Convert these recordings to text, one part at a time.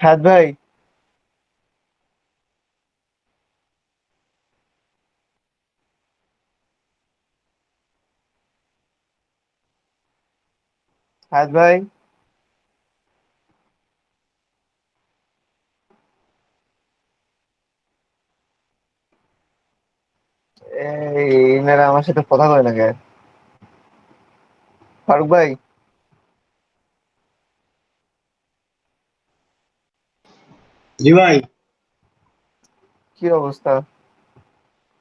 হাত ভাই। হাত ভাই। এই এনারা আমার সাথে কথা কয় না কে? ফারুক ভাই। জি ভাই। কি অবস্থা?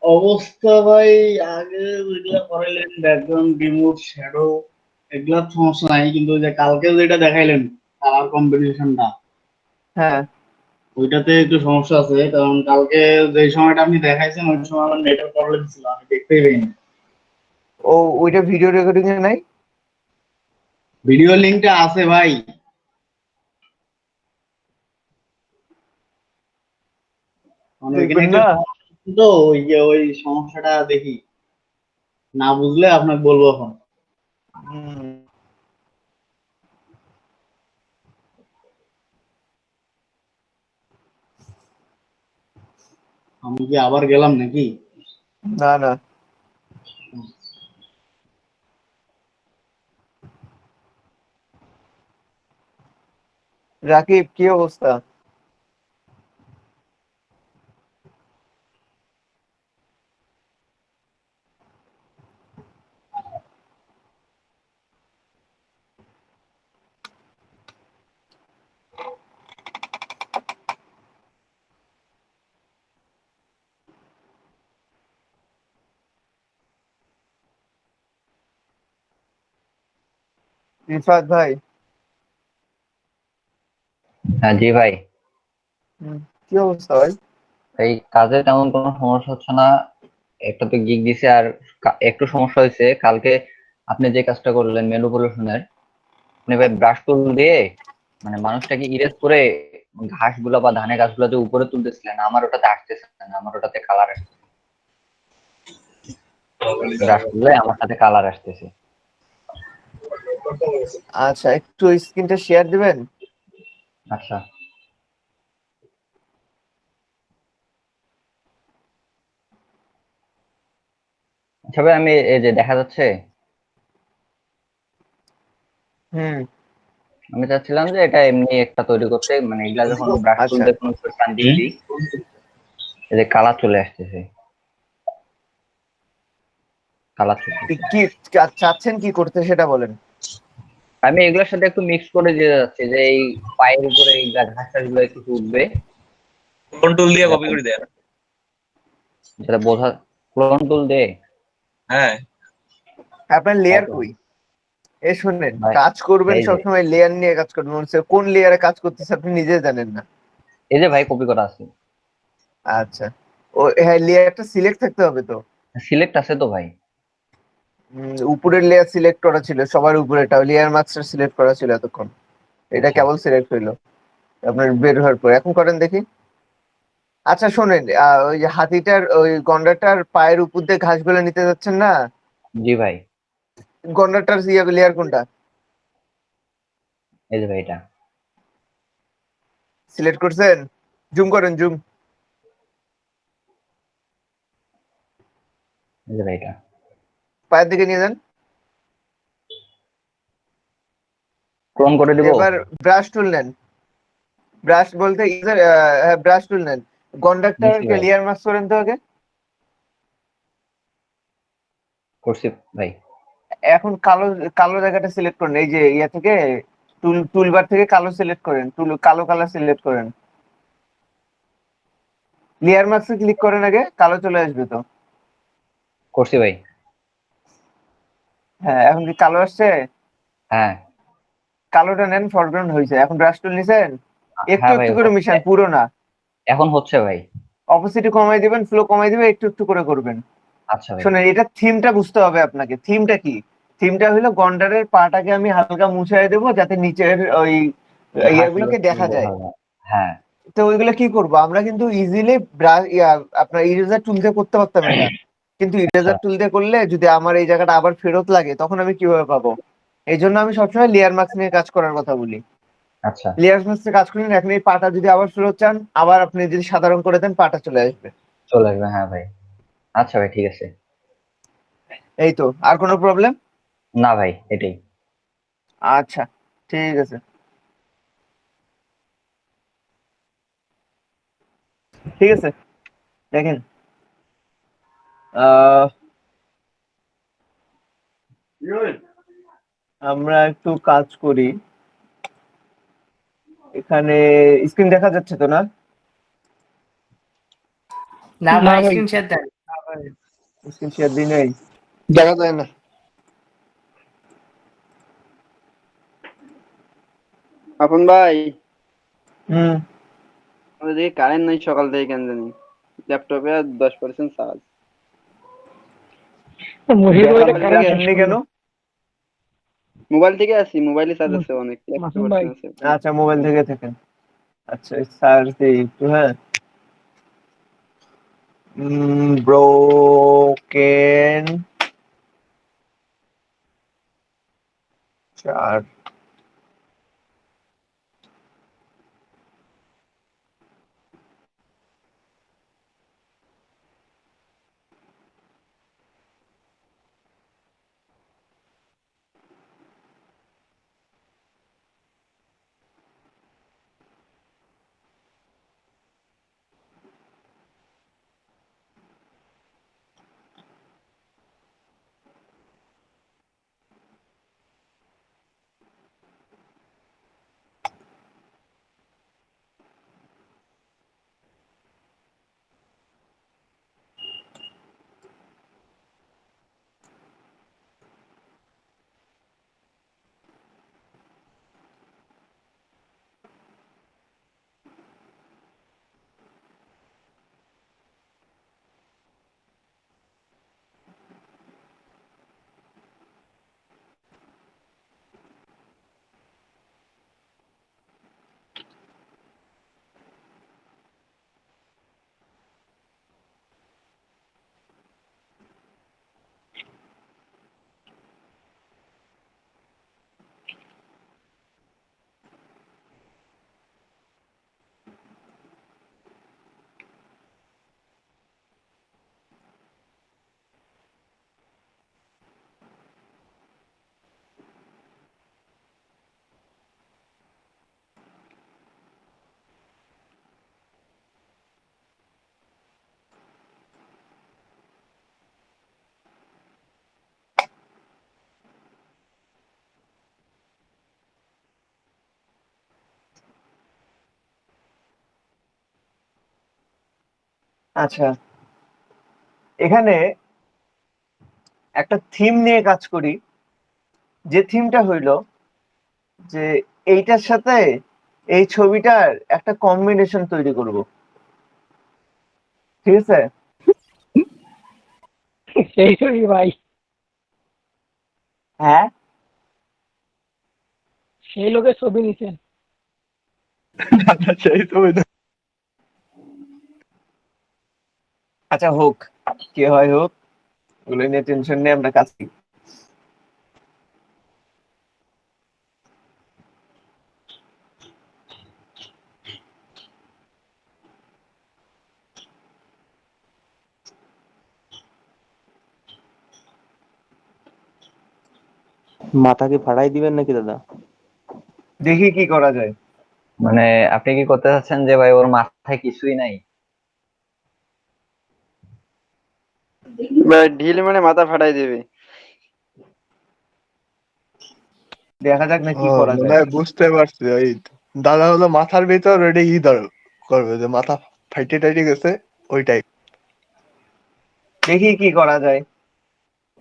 অবস্থা ভাই, আগে যেগুলা করাইলেন ব্যাকগ্রাউন্ড রিমুভ শ্যাডো এগুলা সমস্যা নাই, কিন্তু ওই যে কালকে যেটা দেখাইলেন কালার কম্বিনেশনটা, হ্যাঁ। ওইটাতে একটু সমস্যা আছে। কারণ কালকে যে সময়টা আপনি দেখাইছেন ওই সময় আমার নেটের প্রবলেম ছিল, আমি দেখতেই পাইনি। ও, ওইটা ভিডিও রেকর্ডিং এ নাই? ভিডিও লিঙ্কটা আছে ভাই, মানে ওইখানে দেখবেন একটু না? সমস্যা ছিল তো, ওই যে ওই সমস্যাটা দেখি, না বুঝলে আপনাকে বলবো এখন। হুম। আমি কি আবার গেলাম নাকি? না না। রাকিব, কি অবস্থা? রিফাত ভাই। হ্যাঁ জি ভাই। হুম, কি অবস্থা ভাই? এই কাজে তেমন কোনো সমস্যা হচ্ছে না। একটা তো গিগ দিছে আর একটু সমস্যা হয়েছে কালকে। আপনি যে কাজটা করলেন ম্যানিপুলেশনের, আপনি ভাই ব্রাশ টুল দিয়ে মানে মানুষটাকে ইরেজ করে ঘাসগুলো বা ধানের গাছগুলো যে উপরে তুলতেছিলেন, আমার ওটাতে আসতেছে না, আমার ওটাতে কালার আসতেছে। ব্রাশ তুললে আমার সাথে কালার আসতেছে। আচ্ছা, একটু স্ক্রিনটা শেয়ার দিবেন? আচ্ছা। আচ্ছা ভাই, আমি এই যে দেখা যাচ্ছে, হুম। আমি চাচ্ছিলাম যে এটা এমনি একটা তৈরি করতে, মানে এগুলা যখন ব্রাশ টুল আচ্ছা। দিয়ে কোনো টান দিচ্ছি, এই যে কালার চলে আসতেছে, কালার চলে। কি চাচ্ছেন কি করতে সেটা বলেন। আমি এগুলোর সাথে একটু মিক্স করে দিয়ে যাচ্ছি যে এই পায়ের উপরে এই ঘাস টাস গুলো একটু উঠবে, কন্ট্রোল দিয়ে কপি যাতে করে দেন। যাতে বোঝা। ক্লোন টুল দে। হ্যাঁ, আপনার লেয়ার ওকে কই? এ শুনেন, ভাই। কাজ করবেন এই যে সবসময় লেয়ার নিয়ে কাজ করবেন, মনে হচ্ছে কোন লেয়ারে কাজ করতেছে আপনি নিজে জানেন না। এই যে ভাই কপি করা আছে। আচ্ছা। ও হ্যাঁ, লেয়ারটা সিলেক্ট থাকতে হবে তো। সিলেক্ট আছে তো ভাই। উপরের লেয়ার সিলেক্ট করা ছিল, সবার উপরেটা লেয়ার মাস্টার সিলেক্ট করা ছিল এতক্ষণ। এটা আচ্ছা। কেবল সিলেক্ট হইলো আপনার বের হওয়ার পর, এখন করেন দেখি। আচ্ছা শোনেন, ওই যে হাতিটার ওই গন্ডারটার পায়ের উপর দিয়ে ঘাসগুলো নিতে যাচ্ছেন না? জি ভাই। গন্ডারটার লেয়ার কোনটা? এই যে ভাই এটা। সিলেক্ট করছেন? জুম করেন, জুম। এই যে ভাই এটা। পায়ের দিকে নিয়ে যান। ক্লোন করে দিব। এবার ব্রাশ টুল নেন। ব্রাশ বলতে ইউজার, হ্যাঁ ব্রাশ টুল নেন। নিছি গন্ডারটাকে ভাই। লেয়ার মাস্ক করেন তো আগে। করছি ভাই। এখন কালো, কালো জায়গাটা সিলেক্ট করেন, এই যে ইয়া থেকে টুলবার থেকে কালো সিলেক্ট করেন, কালো কালার সিলেক্ট করেন। লেয়ার মাস্কে ক্লিক করেন, আগে কালো চলে আসবে তো। করছি ভাই। হ্যাঁ, এখন কি কালো আসছে? হ্যাঁ। কালোটা নেন, ফরগ্রাউন্ড হয়েছে। এখন ব্রাশ টুল নিছেন, একটু হ্যাঁ ভাই, একটু করে মিশান, পুরো না। এখন হচ্ছে ভাই। অপোসিটি কমাই দিবেন, ফ্লো কমাই দিবেন, একটু একটু করে করবেন। আচ্ছা ভাই। শোনেন, এটা থিমটা বুঝতে হবে আপনাকে। থিমটা কি? থিমটা হলো গন্ডারের পাটাকে আমি হালকা মুছাই দেবো যাতে নিচের ওই ঘাসগুলো ইয়াগুলোকে দেখা বোঝা যায়। যায়। হ্যাঁ। তো ওইগুলো কি করব, আমরা কিন্তু ইজিলি আপনার ইরেজার টুল দিয়ে করতে পারতাম এটা। কিন্তু আচ্ছা। ইরেজার টুল দিয়ে করলে যদি আমার এই জায়গাটা আবার ফেরত লাগে তখন আমি কিভাবে পাবো? এই জন্য আমি সবসময় লেয়ার মার্কস নিয়ে কাজ করার কথা বলি। আচ্ছা, লেয়ার মাস্কে কাজ করলেন, এখন এই পাটা যদি আবার ফেরত চান, আবার আপনি যদি সাধারণ করে দেন পাটা চলে আসবে। চলে আসবে। হ্যাঁ ভাই। আচ্ছা ভাই, ঠিক আছে। এই তো, আর কোনো প্রবলেম? না ভাই, এটাই। আচ্ছা, ঠিক আছে, ঠিক আছে। দেখেন, আহ আমরা একটু কাজ করি। এখানে স্ক্রিন দেখা যাচ্ছে তো না? না না ভাই, ভাই, স্ক্রিন শেয়ার দেন। স্ক্রিন শেয়ার দিই নাই। দেখা যায় না। আপন ভাই, হুম। আমাদের দিকে কারেন্ট নাই সকাল থেকে কেন জানি। ল্যাপটপে আর 10% চার্জ। মুহিত ভাই, দেখা এটা করতে কারেন্ট শেষ আসেননি কেন? করলো। মোবাইল থেকে আছি, মোবাইলে চার্জ আছে অনেক, মাসুম ভাই, 1% আছে। আচ্ছা, মোবাইল থেকে থাকেন। আচ্ছা, সার্চ দিই একটু, হ্যাঁ। ব্রোকেন 4। আচ্ছা, এখানে একটা থিম নিয়ে কাজ করি। যে থিমটা হইলো যে এইটার সাথে এই ছবিটার একটা কম্বিনেশন তৈরি করব, ঠিক আছে? সেই ছবি ভাই, হ্যাঁ, সেই লোকের ছবি নিছেন। সেই ছবি। আচ্ছা, হোক, কি হয় হোক, ওগুলো নিয়ে টেনশন নেই, আমরা কাজ করি। মাথা কি ফাটাই দিবেন নাকি দাদা? দেখি কি করা যায়। মানে আপনি কি করতে চাচ্ছেন যে ভাই ওর মাথায় কিছুই নাই? ভাই ঢিল মানে মাথা ফাটাই দেবে। দেখা যাক না কি ও করা মনে যায়। হয় বুঝতে পারছি, ওই দাদা হলো মাথার ভিতর ওইটা করবে, যে মাথা ফাইটে টাইটে গেছে ওই টাইপ। দেখি কি করা যায়।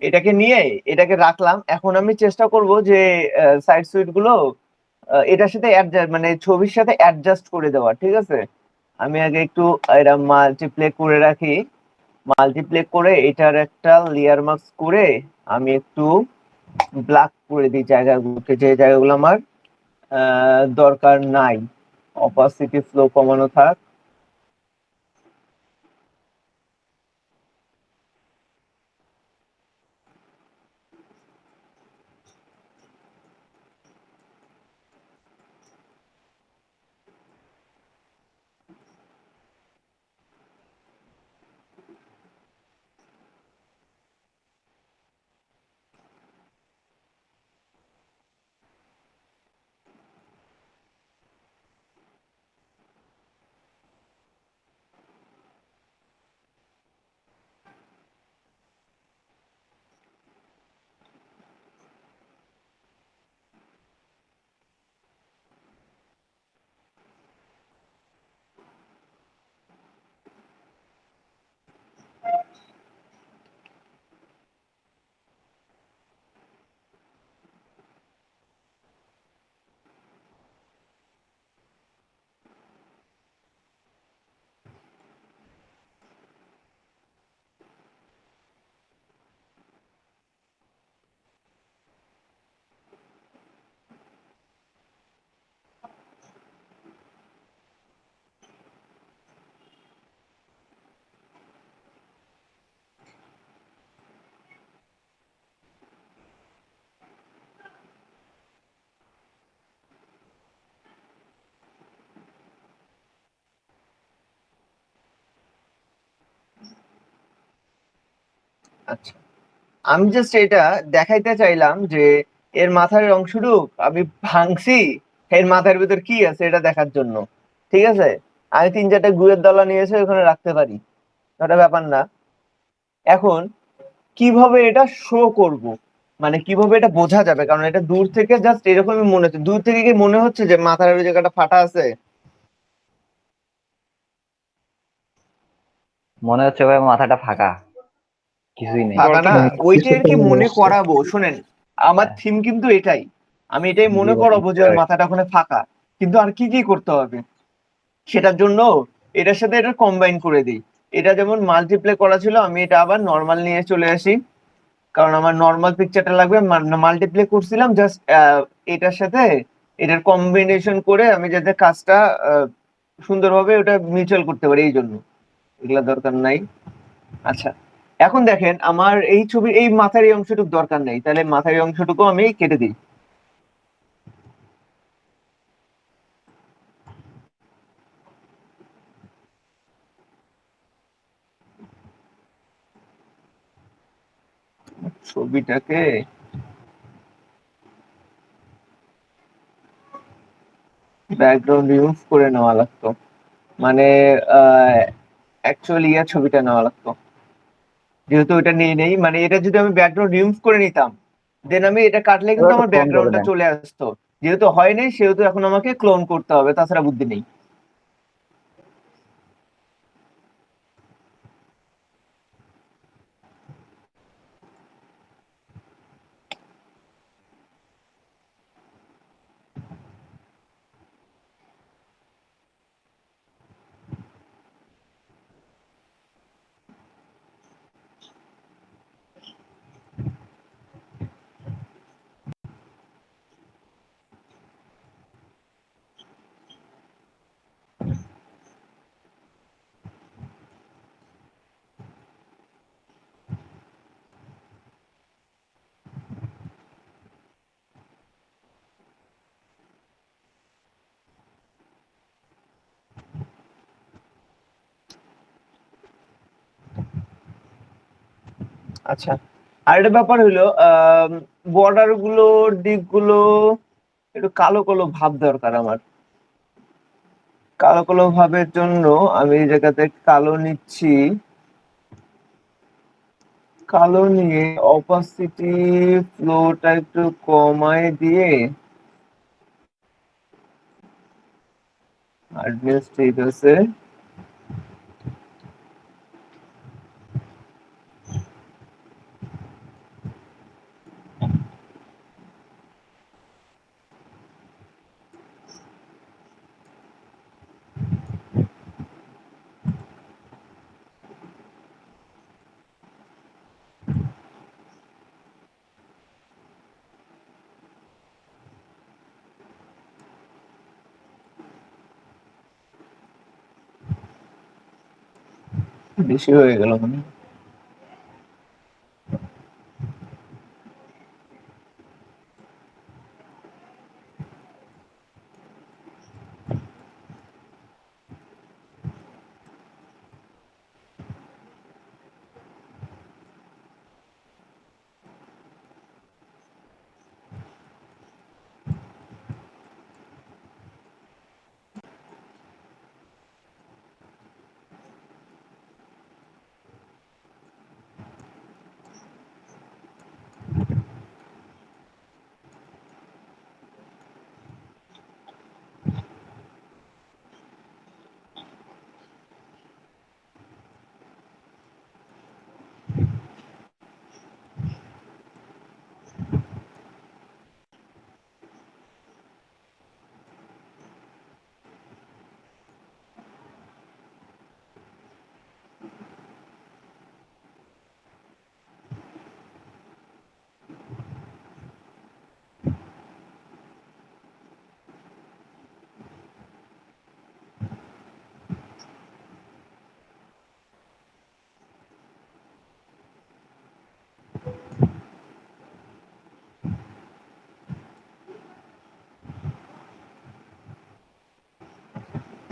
এটাকে নিয়ে এটাকে রাখলাম। এখন আমি চেষ্টা করব যে সাইড সুইট গুলো এটার সাথে মানে ছবির সাথে অ্যাডজাস্ট করে দেওয়া, ঠিক আছে? আমি আগে একটু এটা মাল্টিপ্লে করে রাখি। মাল্টিপ্লে করে এটার একটা লেয়ার মাস্ক করে আমি একটু ব্ল্যাক করে দিই জায়গাগুলোকে, যে জায়গাগুলো আমার দরকার নাই। অপাসিটি ফ্লো কমানো থাক। আচ্ছা, আমি জাস্ট এটা দেখাইতে চাইলাম যে এর মাথার অংশটুক আমি ভাঙছি, এর মাথার ভিতর কি আছে এটা দেখার জন্য। ঠিক আছে, আমি 3-4টা গুড়ের দলা নিয়ে এসে ওখানে রাখতে পারি, ওটা ব্যাপার না। এখন কিভাবে এটা শো করব, মানে কিভাবে এটা বোঝা যাবে, কারণ এটা দূর থেকে জাস্ট এরকমই মনে হচ্ছে। দূর থেকে কি মনে হচ্ছে যে মাথার ওই জায়গাটা ফাটা আছে? মনে হচ্ছে ভাই মাথাটা ফাঁকা, কিছুই নেই। ফাঁকা না, ওইটাই আর কি মনে হচ্ছে। করাবো। শোনেন, আমার হ্যাঁ, থিম কিন্তু এটাই, আমি এটাই জি মনে ভাই। করাবো যে ওর মাথাটা ওখানে ফাঁকা। কিন্তু আর কি কি করতে হবে সেটার জন্য এটার সাথে এটা কম্বাইন করে দিই। এটা যেমন মাল্টিপ্লে করা ছিল, আমি এটা আবার নর্মাল নিয়ে চলে আসি, কারণ আমার নর্মাল পিকচারটা লাগবে। মাল্টিপ্লে করছিলাম জাস্ট এটার সাথে এটার কম্বিনেশন করে আমি যাতে কাজটা সুন্দরভাবে ওটা মিউচুয়াল করতে পারি, এই জন্য এগুলা দরকার নাই। আচ্ছা, এখন দেখেন আমার এই ছবির এই মাথার এই অংশটুকু দরকার নেই, তাহলে মাথার এই অংশটুকু আমি কেটে দিই। ছবিটাকে ব্যাকগ্রাউন্ড রিমুভ করে নেওয়া লাগতো, মানে অ্যাকচুয়ালি ছবিটা নেওয়া লাগতো। যেহেতু এটা নেই নেই, মানে এটা যদি আমি ব্যাকগ্রাউন্ড রিমুভ করে নিতাম, দেন আমি এটা কাটলে কিন্তু এবার আমার ফোন করে ব্যাকগ্রাউন্ডটা দেন। চলে আসতো। যেহেতু হয় নাই, সেহেতু এখন আমাকে ক্লোন করতে হবে, তাছাড়া বুদ্ধি নেই। আচ্ছা, আর একটা ব্যাপার হইলো বর্ডার গুলোর দিকগুলো একটু কালো কালো ভাব দরকার আমার। কালো কালো ভাবের জন্য আমি এই জায়গাতে কালো নিচ্ছি। কালো নিয়ে অপাসিটি ফ্লোটা একটু কমায় দিয়ে, হার্ডনেস ঠিক আছে। বেশি হয়ে গেল মানে।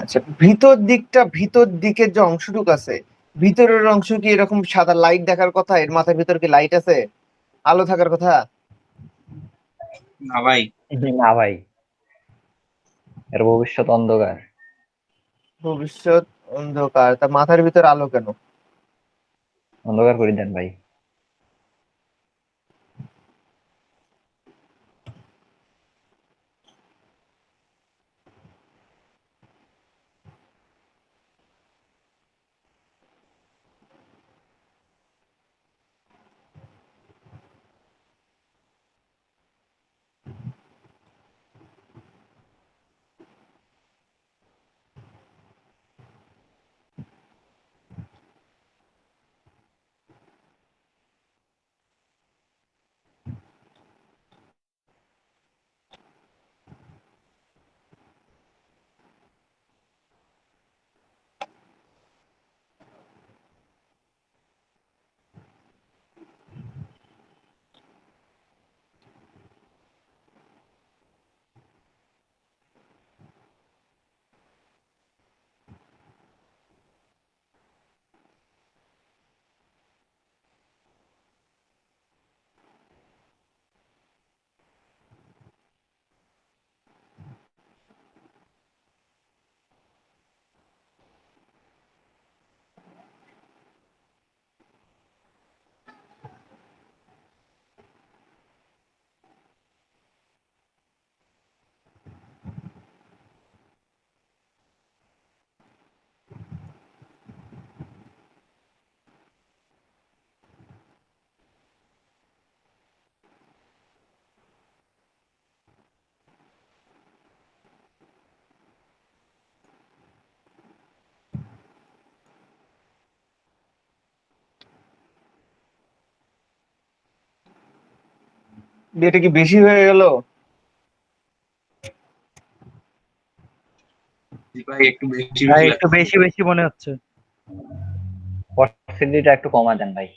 আচ্ছা, ভিতর দিকের যে অংশটুকু আছে, ভিতরের অংশ কি এরকম সাদা লাইট দেখার কথা? এর মাথার ভিতর কি লাইট আছে, আলো থাকার কথা? না ভাই, না ভাই, এর ভবিষ্যৎ অন্ধকার। ভবিষ্যৎ অন্ধকার, তা মাথার ভিতর আলো কেন? অন্ধকার করে দেন ভাই। এটা কি বেশি হয়ে গেল? ভাই একটু বেশি ভাই বেশি একটু লাগছে। বেশি বেশি মনে হচ্ছে। পসিডিটা একটু কমা দেন ভাই।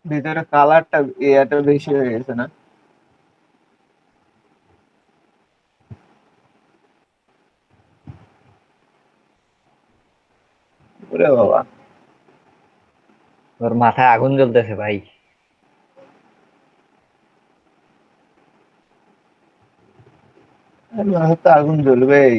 ভিতরে কালারটা এত বেশি হয়ে গেছে না? ওরে বাবা, ওর মাথায় আগুন জ্বলতেছে ভাই। মাথায় তো আগুন জ্বলবেই।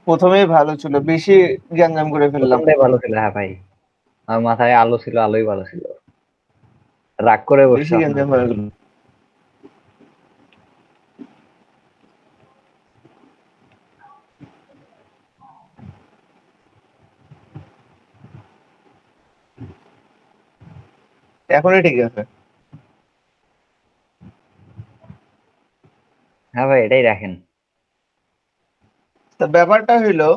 প্রথমেই ভালো ছিল, বেশি গ্যাঞ্জাম করে ফেললাম। প্রথমটাই ভালো ছিল, হ্যাঁ ভাই। আমার মাথায় আলো ছিল, আলোই ভালো ছিল। রাগ করে বসছে বেশি আপনার গ্যাঞ্জাম উপর। হয়ে গেল। এখনই ঠিক আছে। হ্যাঁ ভাই, এটাই রাখেন। তো ব্যাপারটা হইলো,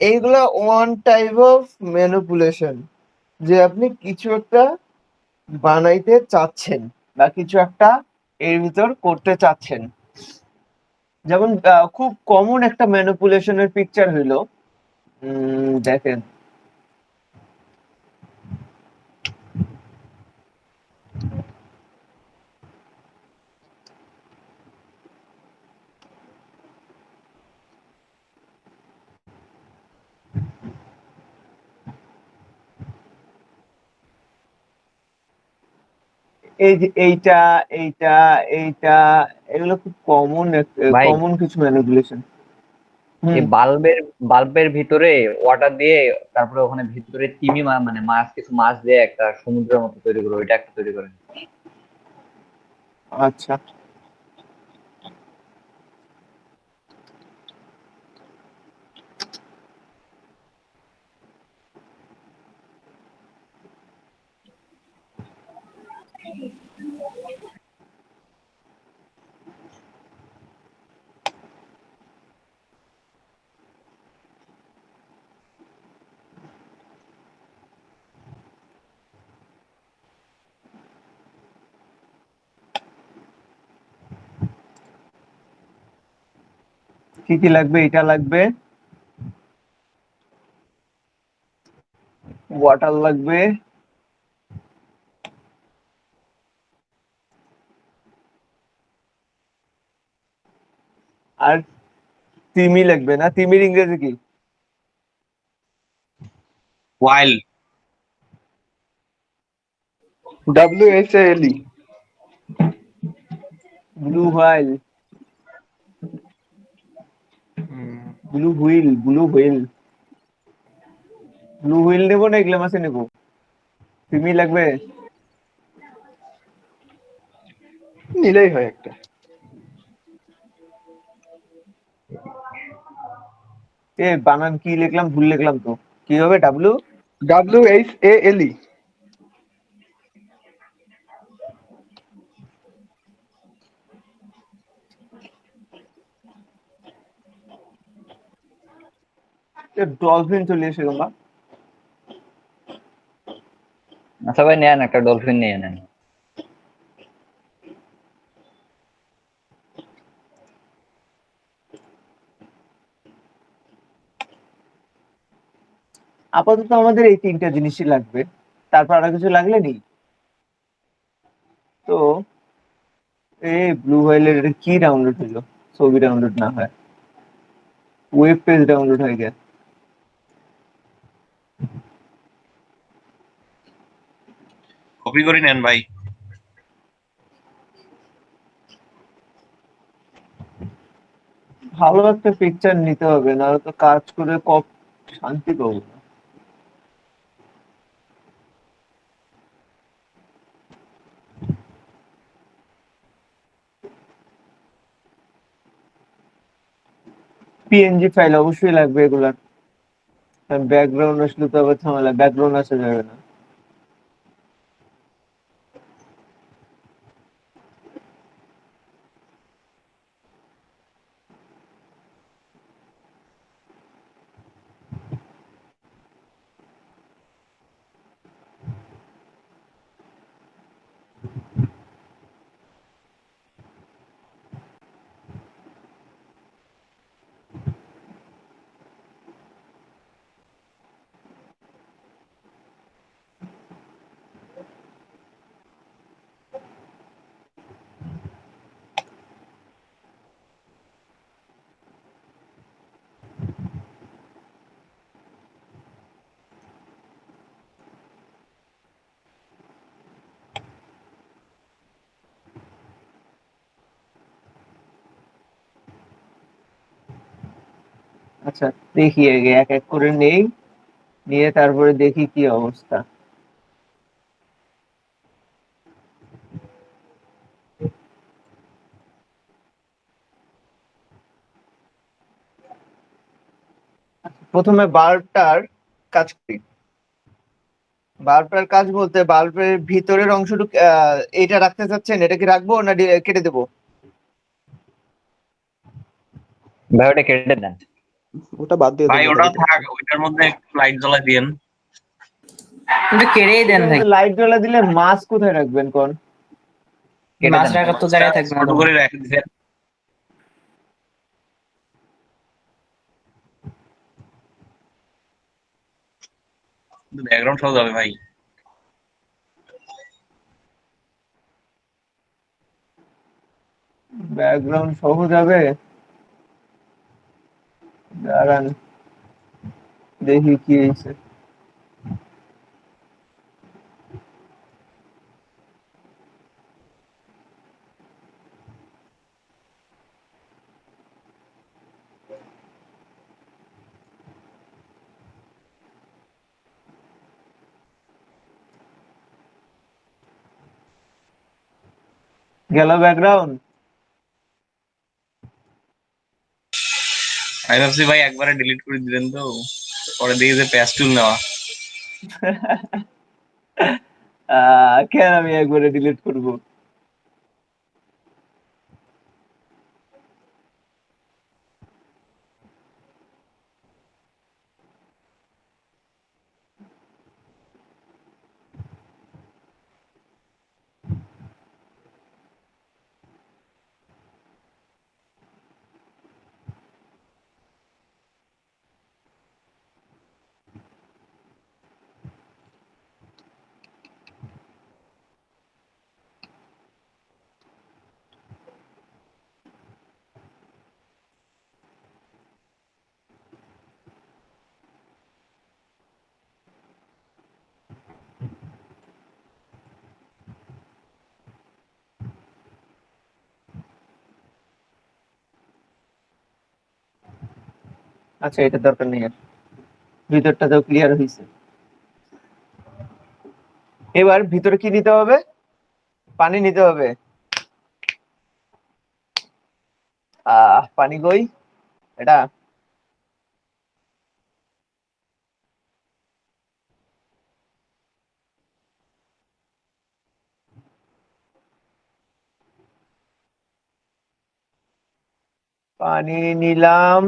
এইগুলা ওয়ান টাইপ অফ ম্যানিপুলেশন, যে আপনি কিছু একটা বানাইতে চাচ্ছেন বা কিছু একটা এর ভিতর করতে চাচ্ছেন। যেমন খুব কমন একটা ম্যানিপুলেশনের পিকচার হইলো, দেখেন, এই যে এইটা, এইটা, এইটা, এগুলো খুব কমন, ভাই, কমন কিছু ম্যানিপুলেশন। এই হুম। বাল্বের ভিতরে ওয়াটার দিয়ে, তারপরে ওখানে ভিতরে তিমি মানে মাছ, কিছু মাছ দিয়ে একটা সমুদ্রের মতো তৈরি করে, ওইটা একটা তৈরি করেন। আচ্ছা, কি কি লাগবে? এটা লাগবে, ওয়াটার লাগবে, আর তিমি লাগবে না? তিমির ইংরেজি কি? ওয়াইল। WHALE। Blue while, blue wheel, blue wheel, blue wheel নেবো না এগুলা মাছে নেবো? তিমি লাগবে? নিলেই হয় একটা। বানান কি লিখলাম? ভুল লিখলাম তো। কি হবে? WHALE। ডলফিন চলে এসে গেল। আচ্ছা ভাই, নেন একটা ডলফিন নিয়ে নেন। আপাতত আমাদের এই তিনটা জিনিসই লাগবে, তারপর আরো কিছু লাগলে নেই। তো এই ব্লু হোয়াইলের এটা কি ডাউনলোড হলো? ছবি ডাউনলোড না হয়, ওয়েব পেজ ডাউনলোড হয়ে গেছে। কপি করে নেন ভাই। ভালো একটা পিকচার নিতে হবে, না তো কাজ করে শান্তি পাবো না। পিএনজি ফাইল অবশ্যই লাগবে এগুলার। ব্যাকগ্রাউন্ড আসলে তো আবার ঝামেলা, ব্যাকগ্রাউন্ড আসা যাবে না। আচ্ছা, দেখি আগে এক এক করে নেই, নিয়ে তারপরে দেখি কি অবস্থা। প্রথমে বাল্বটার কাজ করি। বাল্বটার কাজ বলতে বাল্বের ভিতরের অংশটুকু এটা রাখতে চাচ্ছেন, এটা কি রাখবো না কেটে দেবো? ভাই ওটা কেটে দেন। ওটা বাদ দিয়ে ভাই দেন, ওটা ওটা কেটে থাক, ওইটার মধ্যে একটু লাইট জ্বলাই দিয়েন। কিন্তু কেড়েই দেন ভাই, লাইট জ্বলা দিলে মাছ কোথায় রাখবেন কোন? কেটে মাছ দেন। রাখার তো জায়গায় থাকবে না ছোট তখন। করে রেখে দিয়েন। ব্যাকগ্রাউন্ড সহ যাবে ভাই। ব্যাকগ্রাউন্ড সহ যাবে? দাঁড়ান দেখি কি হয়েছে। গেল ব্যাকগ্রাউন্ড? আমি ভাবছি ভাই একবারে ডিলিট করে দিলেন তো, পরে দেখি যে প্যাস্টুল নেওয়া। কেন আমি একবারে ডিলিট করব? আচ্ছা, এটা দরকার নেই আর, ভিতরটাতেও ক্লিয়ার হয়েছে। এবার ভিতরে কি নিতে হবে? পানি নিতে হবে। পানি কই এটা? পানি নিলাম।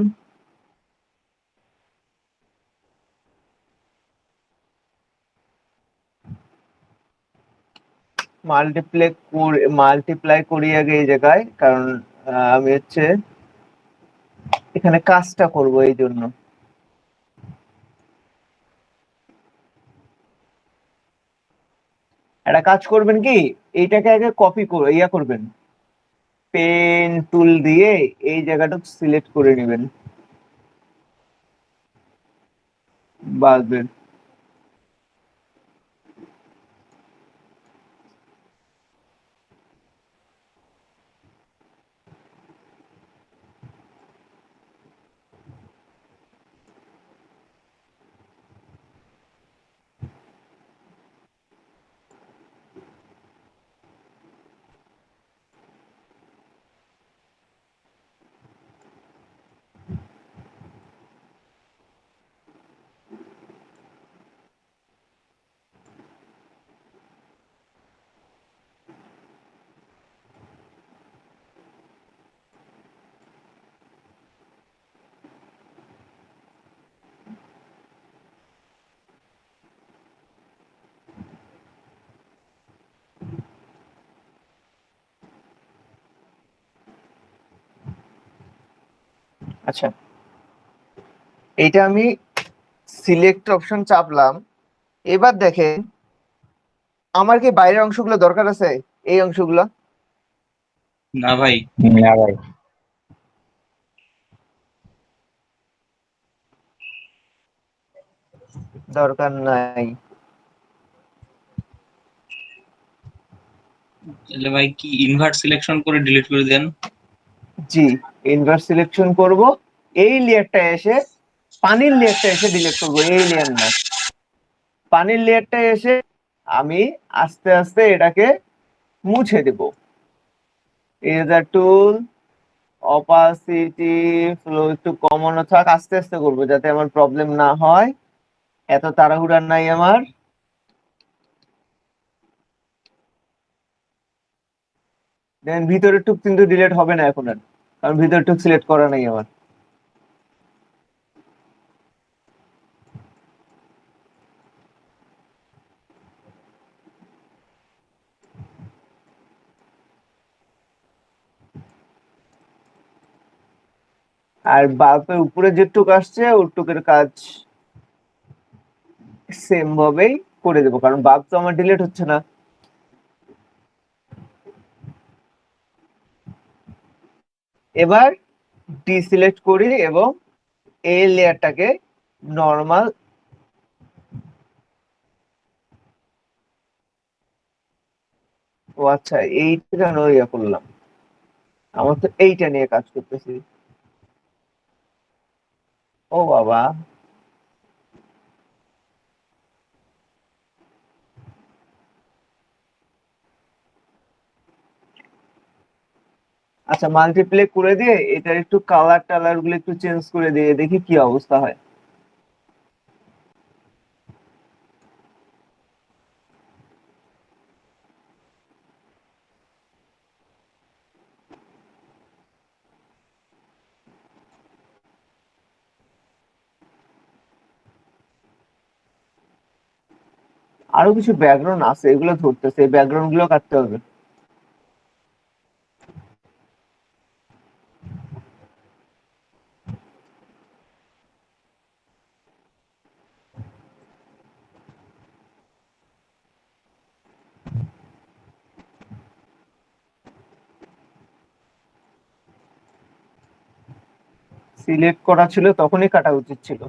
মাল্টিপ্লাই করি আগে এই জায়গায়, কারণ আমি হচ্ছে এখানে কাজটা করব এই জন্য। একটা কাজ করবেন কি, এইটাকে আগে কপি করে করবেন, পেন টুল দিয়ে এই জায়গাটা সিলেক্ট করে নেবেন বালবের। আচ্ছা, এইটা আমি সিলেক্ট অপশন চাপলাম। এবার দেখেন আমার কি বাইরের অংশগুলো দরকার আছে? এই অংশগুলো না ভাই, না ভাই। দরকার নাই। তাহলে ভাই কি ইনভার্ট সিলেকশন করে ডিলিট করে দেন? জি, ইনভার্স সিলেকশন করব। এই লেয়ারটা এসে, পানির লেয়ারটা এসে ডিলিট করব, এই লেয়ার না। পানির লেয়ারটা এসে আমি আস্তে আস্তে এটাকে মুছে দেব। ইরেজার টুল, অপাসিটি, ফ্লো একটু কমানো থাক, আস্তে আস্তে করবো যাতে আমার প্রবলেম না হয়। এত তাড়াহুড়া নাই আমার। দেন ভিতরের টুক কিন্তু ডিলিট হবে না এখন আর, কারণ ভিতরের টুক সিলেক্ট করা নাই আমার। আর বাল্বের উপরে যে টুক আসছে ওর টুকের কাজ সেম ভাবেই করে দেবো, কারণ বাল্ব তো আমার ডিলিট হচ্ছে না। এবার ডিসিলেক্ট করি এবং এই লেয়ারটাকে নর্মাল। ও আচ্ছা, এইটা কেন ইয়া করলাম? আমার তো এইটা নিয়ে কাজ করতেছি। ও বাবা। আচ্ছা, মাল্টিপ্লে করে দিয়ে এটার একটু কালার টালার গুলো একটু চেঞ্জ করে দিয়ে দেখি কি অবস্থা হয়। আরো কিছু ব্যাকগ্রাউন্ড আছে, এগুলো ধরতেছে, এই ব্যাকগ্রাউন্ড গুলো কাটতে হবে। সিলেক্ট করা ছিল তখনই কাটা উচিত ছিল।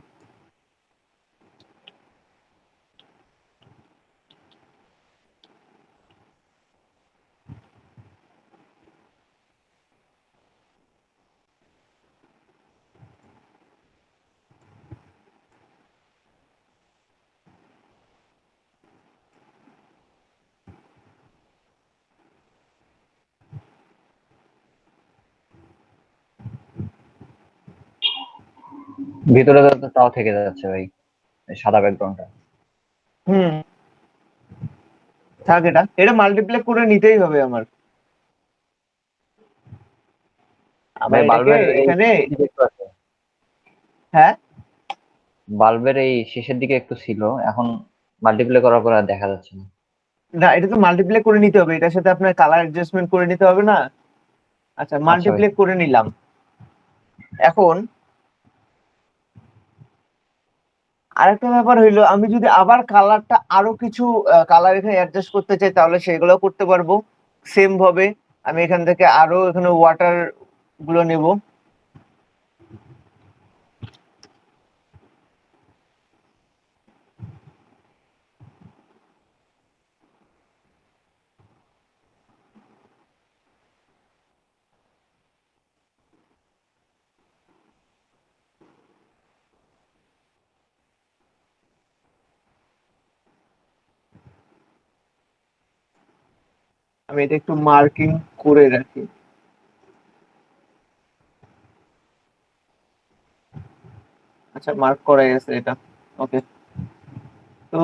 ভিতরে তো তাও থেকে যাচ্ছে ভাই, এই সাদা ব্যাকগ্রাউন্ডটা। হুম, থাক, এটা এটা মাল্টিপ্লাই করে নিতেই হবে আমার। আবার ভাই এটাকে বাল্বের এই এখানে, শেষের দিকে একটু আছে, হ্যাঁ, বাল্বের এই শেষের দিকে একটু ছিল, এখন মাল্টিপ্লাই করার পর আর দেখা যাচ্ছে না। না এটা তো মাল্টিপ্লাই করে নিতে হবে, এটার সাথে আপনার কালার অ্যাডজাস্টমেন্ট করে নিতে হবে না? আচ্ছা, আচ্ছা ভাই। মাল্টিপ্লাই করে নিলাম। এখন আরেকটা ব্যাপার হইলো, আমি যদি আবার কালারটা আরো কিছু কালার এখানে অ্যাডজাস্ট করতে চাই তাহলে সেগুলোও করতে পারবো সেম ভাবে। আমি এখান থেকে আরো এখানে ওয়াটার গুলো নেব। আমি এটা একটু মার্কিং করে রাখি। আচ্ছা, মার্ক করা গেছে এটা। ওকে, তো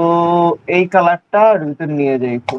এই কালারটা ভিতরে নিয়ে যাই একটু।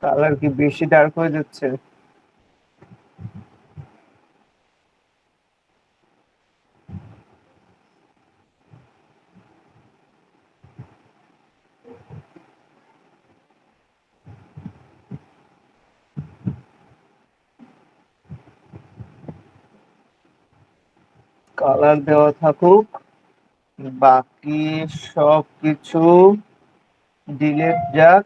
কালার কি বেশি ডার্ক হয়ে যাচ্ছে? কালার দেওয়া থাকুক, বাকি সব কিছু ডিলেট যাক।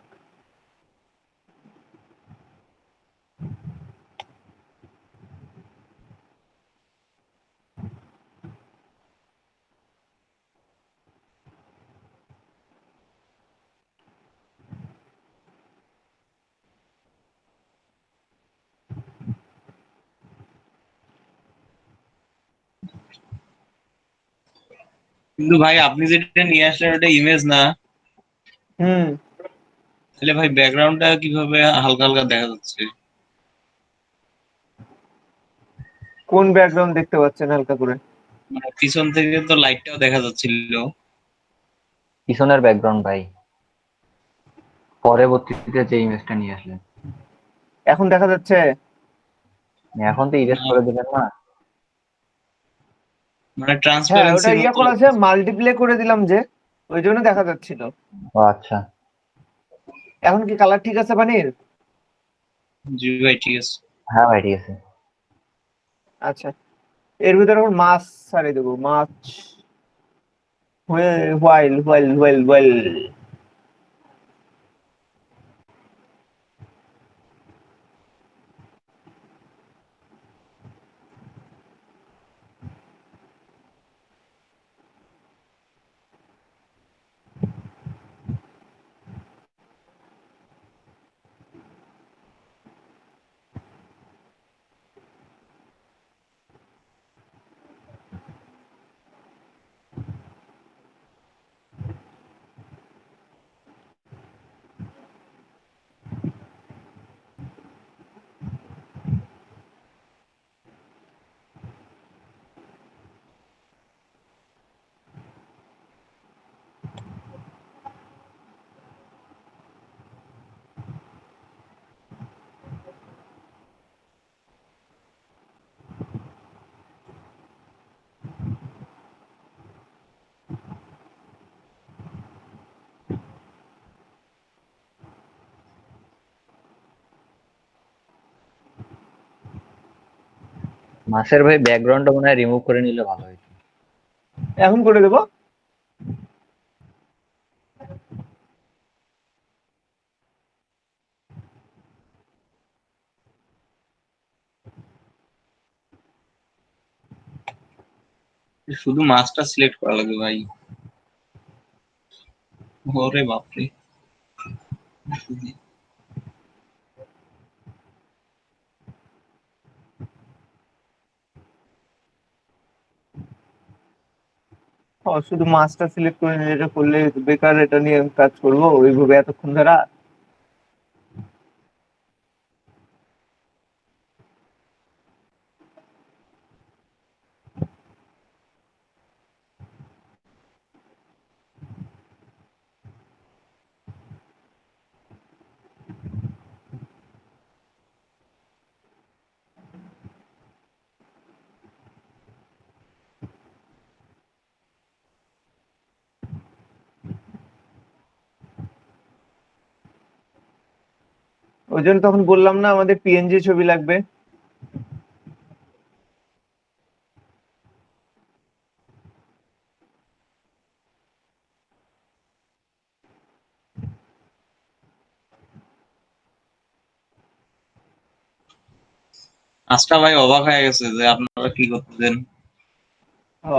কিন্তু ভাই আপনি যেটা নিয়ে আসলেন ওটা ইমেজ না, হুম, তাহলে ভাই ব্যাকগ্রাউন্ডটা কিভাবে হালকা হালকা দেখা যাচ্ছে? কোন ব্যাকগ্রাউন্ড দেখতে পাচ্ছেন হালকা করে? মানে পিছন থেকে তো লাইটটাও দেখা যাচ্ছিল। পিছনের ব্যাকগ্রাউন্ড ভাই, পরবর্তীতে যে ইমেজটা নিয়ে আসলেন। এখন দেখা যাচ্ছে? এখন তো ইরেজ না, করে দিলেন না? মানে হ্যাঁ, ওটা ট্রান্সপারেন্সির ইয়া মতো করা আছে, লাগতেছে। মাল্টিপ্লে করে দিলাম যে, ওই জন্য দেখা যাচ্ছিল। ও আচ্ছা। এখন কি কালার ঠিক আছে পানির? জি ভাই, ঠিক আছে। হ্যাঁ ভাই ঠিক আছে। আচ্ছা, এর ভিতরে এখন মাছ ছাড়িয়ে দেবো, মাছ। While while while while while. মাছের ভাই ব্যাকগ্রাউন্ডটা মনে হয় রিমুভ করে নিলে ভালো হতো। এখন করে দেবো। শুধু মাছটা সিলেক্ট করা লাগবে ভাই। ওরে বাপরে। শুধু মাছটা সিলেক্ট করে নিয়ে এটা করলে বেকার, এটা নিয়ে আমি কাজ করবো ওইভাবে এতক্ষণ ধরা। ওই জন্য তখন বললাম না আমাদের পিএনজি ছবি লাগবে। মাছটা ভাই অবাক হয়ে গেছে যে আপনারা কি করতেছেন। ও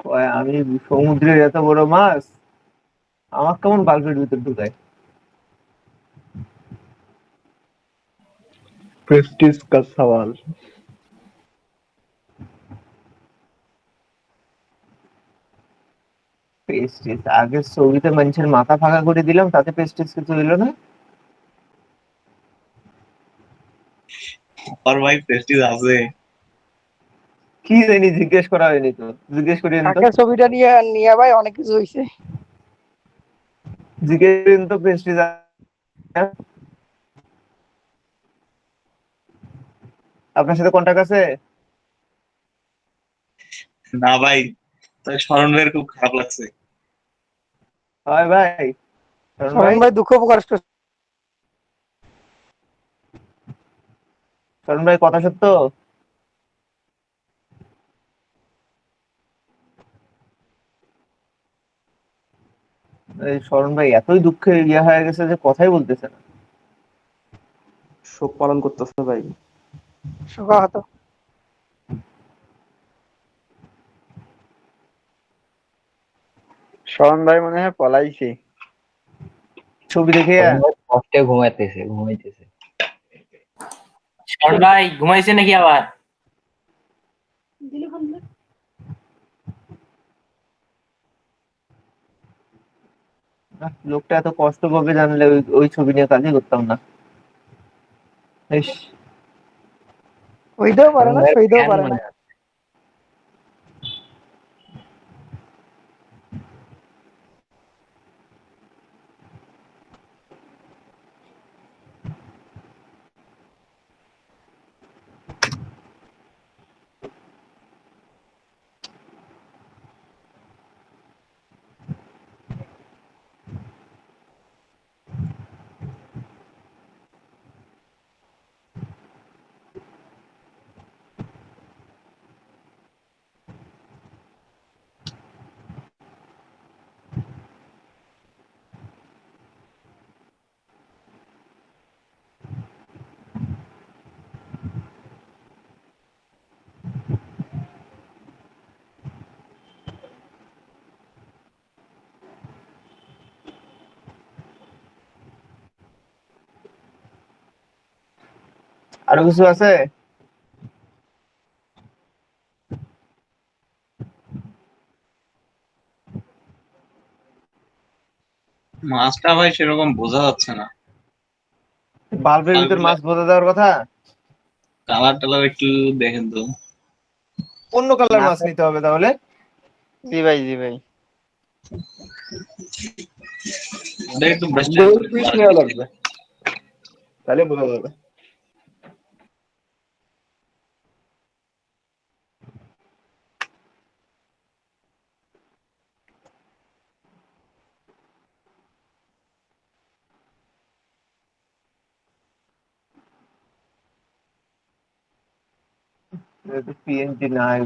কয় আমি সমুদ্রের এত বড় মাছ আমার কেমন বাল্বের ভিতর ঢুকায়। प्रेस्टीज का सवाल। পেস্টিস আগের ছবিতে মানুষের মাথা ফাঁকা করে দিলাম, তাতে পেস্টিস কিছু হইলো না। আর ভাই প্রেস্টিজ আছে। কি জানি, জিজ্ঞেস করা হয়নি তো, জিজ্ঞেস করেন তো, আগের ছবিটা নিয়ে নিয়ে ভাই অনেক কিছু হয়েছে। জিজ্ঞেস করেন তো প্রেস্টিজ। আপনার সাথে কন্টাক্ট আছে? না ভাই, তাই স্মরণ ভাইয়ের খুব খারাপ লাগছে। হয় ভাই, শরণ ভাই, শরণ ভাই দুঃখ প্রকাশ করছে। শরণ ভাই কথা সত্য। এই শরণ ভাই এতই দুঃখে ইয়ে হয়ে গেছে যে কথাই বলতেছে না। শোক পালন করতেছে ভাই। শোকাহত। শরণ ভাই মনে হয় পলাইছে। ছবি দেখে কষ্টে ঘুমাইতেছে। শরণ ভাই ঘুমাইছে নাকি আবার? লোকটা এত কষ্ট পাবে জানলে ওই ওই ছবি নিয়ে কাজই করতাম না। ইস, হইতেও পারে না, সইতেও ফ্যান পারে না। মনে হয়। আরো কিছু আছে? মাছটা ভাই সেরকম বোঝা যাচ্ছে না। বাল্বের ভিতর মাছ বোঝা দেওয়ার কথা। কালার টালার একটু দেখেন তো। অন্য কালার মাছ মাছের নিতে হবে তাহলে। জি ভাই, জি ভাই। ওটা একটু বেশি गोल्ड फिश নেওয়া লাগবে, তাহলে বোঝা যাবে। পিএনজি নাই।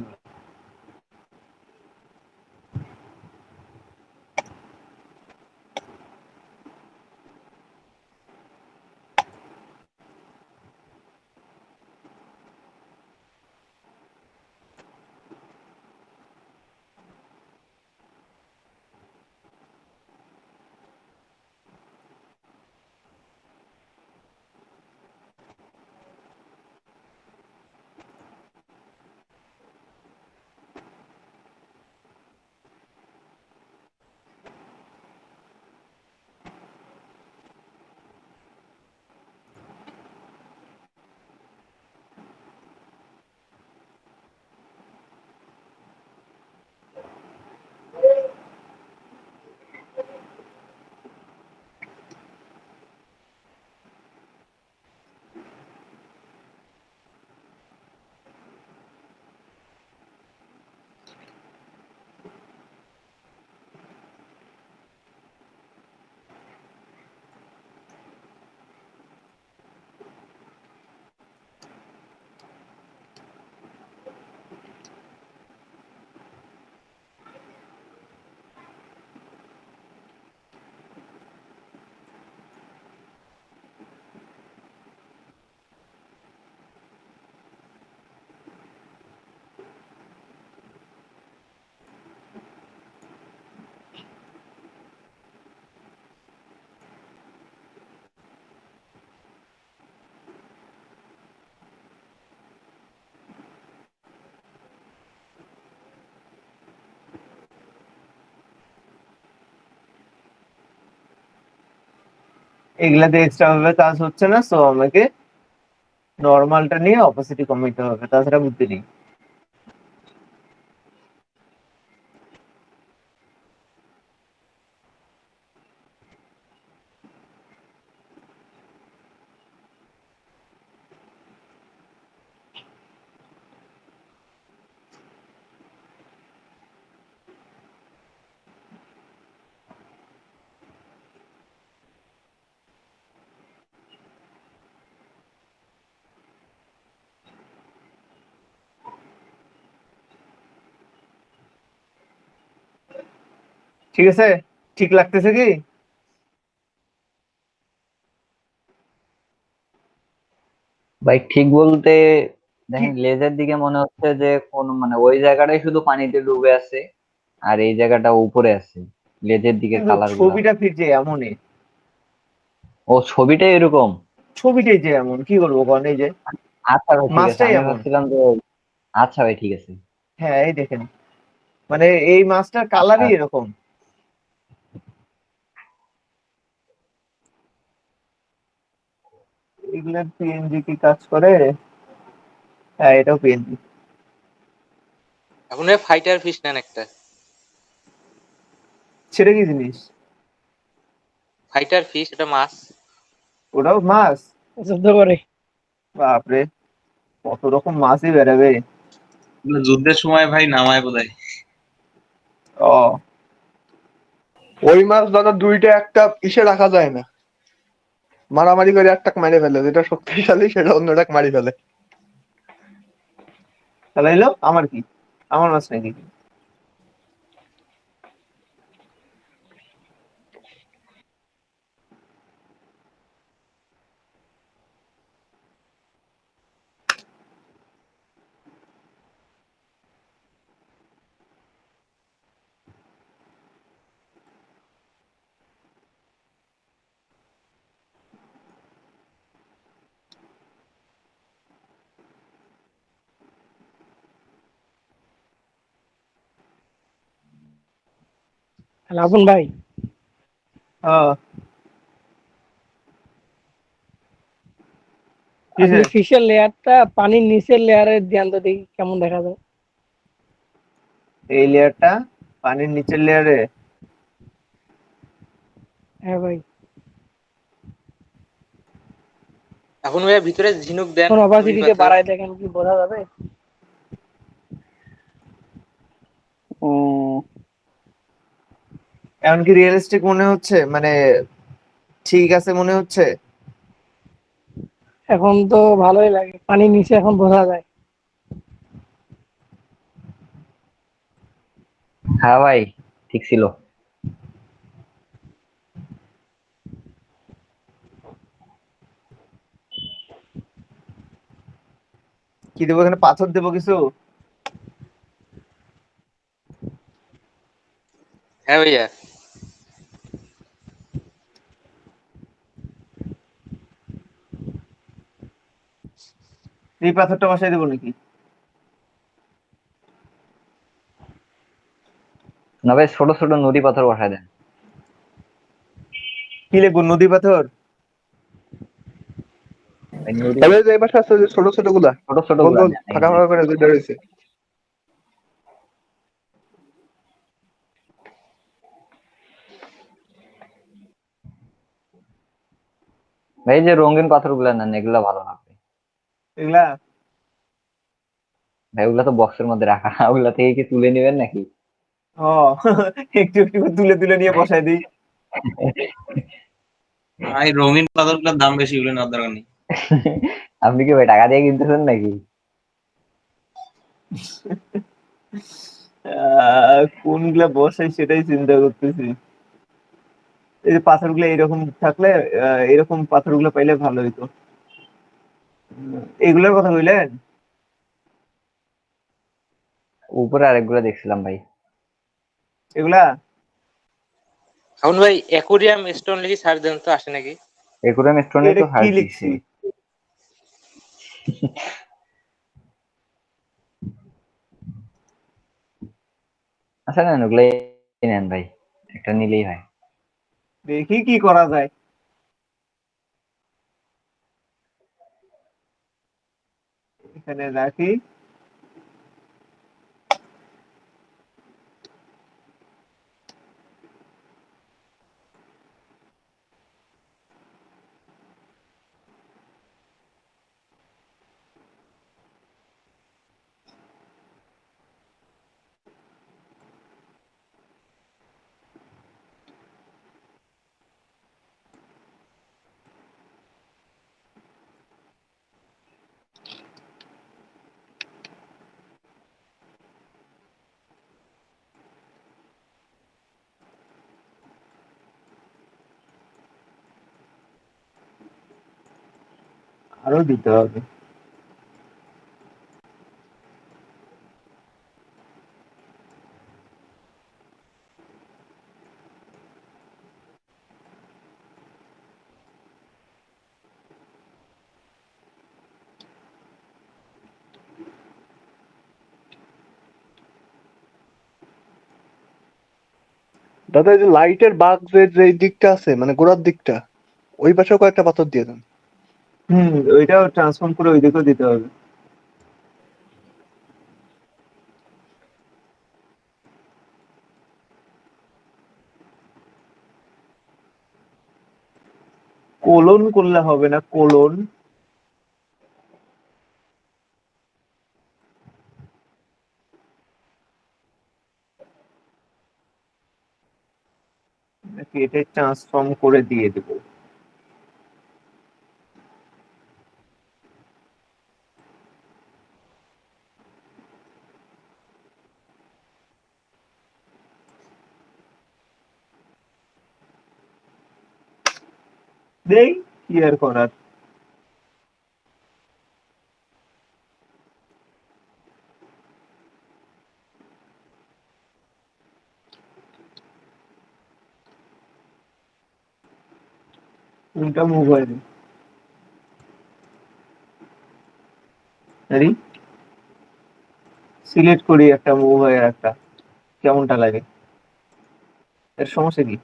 এগুলাতে এক্সট্রা ভাবে কাজ হচ্ছে না, সো আমাকে নর্মালটা নিয়ে অপাসিটি কমাইতে হবে, তাছাড়া বুদ্ধি নেই। ঠিক আছে, ঠিক লাগতেছে কি? ভাই ঠিক বলতে দেখেন লেজের দিকে মনে হচ্ছে যে কোন মানে ওই জায়গাটাই শুধু পানিতে ডুবে আছে আর এই জায়গাটা উপরে আছে, লেজের দিকে কিন্তু কালার গুলা। ছবিটা ফিরছে এমনই, ও ছবিটাই এরকম। ছবিটাই যে এমন, কি করবো কোন, এই যে আচ্ছা ভাই ঠিক আছে, মাছটাই আমি এমন। ভাবছিলাম যে আচ্ছা ভাই ঠিক আছে। হ্যাঁ এই দেখেন, মানে এই মাছটার কালারই আর এরকম। এগুলার পিএনজি কি কাজ করে? হ্যাঁ এটাও পিএনজি। এখন ফাইটার ফিশ নেন একটা। সেটা কি জিনিস? ফাইটার ফিশ, এটা মাছ। ওটাও মাছ? যুদ্ধ করে। বাপরে, কত রকম মাছই বেরোবে। এগুলো যুদ্ধের সময় ভাই নামায় বোধহয়। ও, ওই মাছ দাদা দুইটা একটা ইসে রাখা যায় না, মারামারি করে একটাক মেরে ফেলে, যেটা শক্তিশালী সেটা অন্যটাক মারি ফেলে। তাহলে এলো আমার কি, আমার মাছ নাকি? লাবণ ভাই, হ্যাঁ, কিসে? আপনি ফিশের লেয়ারটা পানির নিচের লেয়ারে ধ্যান তো দেখি কেমন দেখা যায়। এই লেয়ারটা পানির নিচের লেয়ারে? হ্যাঁ ভাই, এখন ভাইয়া ভিতরে ঝিনুক দেন, এখন নুড়ি অপাসিটিতে পাথর। বাড়ায় দেখেন কি বোঝা যাবে। এখন কি রিয়েলিস্টিক মনে হচ্ছে, মানে ঠিক আছে মনে হচ্ছে? এখন তো ভালোই লাগে, পানির নিচে এখন বোঝা যায়। হ্যাঁ ভাই ঠিক ছিল। কি দেবো এখানে, পাথর দেবো কিছু? হ্যাঁ ভাইয়া। এই পাথরটা বসাই দেবো নাকি? না ভাই ছোট ছোট নুড়ি পাথর বসায় দেন। কি লিখবো, নদী পাথর? ভাই নুড়ি তবে যে পাশে আছে যে ছোট ছোট গুলা, ছোট ছোট গোল গুলা গোল দেন, এই ফাঁকা যে। ফাঁকা করে যেটা রয়েছে। ভাই এই যে রঙিন পাথর গুলা নেন, এগুলা ভালো লাগবে। এগুলা? ভাই ওগুলা তো বক্সের মধ্যে রাখা, ওগুলা থেকে কি তুলে নেবেন নাকি? ও একটু একটু করে তুলে তুলে নিয়ে বসাই দিই। ভাই রঙিন পাথরগুলোর দাম বেশি, এগুলো নেওয়ার দরকার নেই। আপনি কি ভাই টাকা দিয়ে কিনতেছেন নাকি? কোনগুলা বসাই সেটাই চিন্তা করতেছি। এই যে পাথরগুলো এরকম থাকলে, এরকম পাথরগুলো পাইলে ভালো হইতো। এগুলোর কথা কইলেন? উপরে আরেকগুলা দেখছিলাম ভাই। এগুলা? এখন ভাই অ্যাকোরিয়াম স্টোন লিখে সার্চ দেন তো, আসে নাকি? একুরিয়াম স্টোনে এটা তো কি হার্ড দিচ্ছি। লিখছি? আচ্ছা নেন ওগুলাই নেন ভাই, একটা নিলেই হয়। দেখি কি করা যায়। এখানে রাখি। আরো দিতে হবে। দাদা এই যে লাইটের বাগ যে দিকটা আছে মানে গোড়ার দিকটা, ওই পাশেও কয়েকটা পাথর দিয়ে দেন। ওইটাও ট্রান্সফর্ম করে ওইদিকেও দিতে হবে। কোলন করলে হবে না, কোলন। নাকি এটা ট্রান্সফর্ম করে দিয়ে দেবো? দেই, কি আর করার। কোনটা মুভ হয়নি? আরে সিলেক্ট করি একটা মুভ হয় আর একটা, কেমনটা লাগে? এর সমস্যা কি?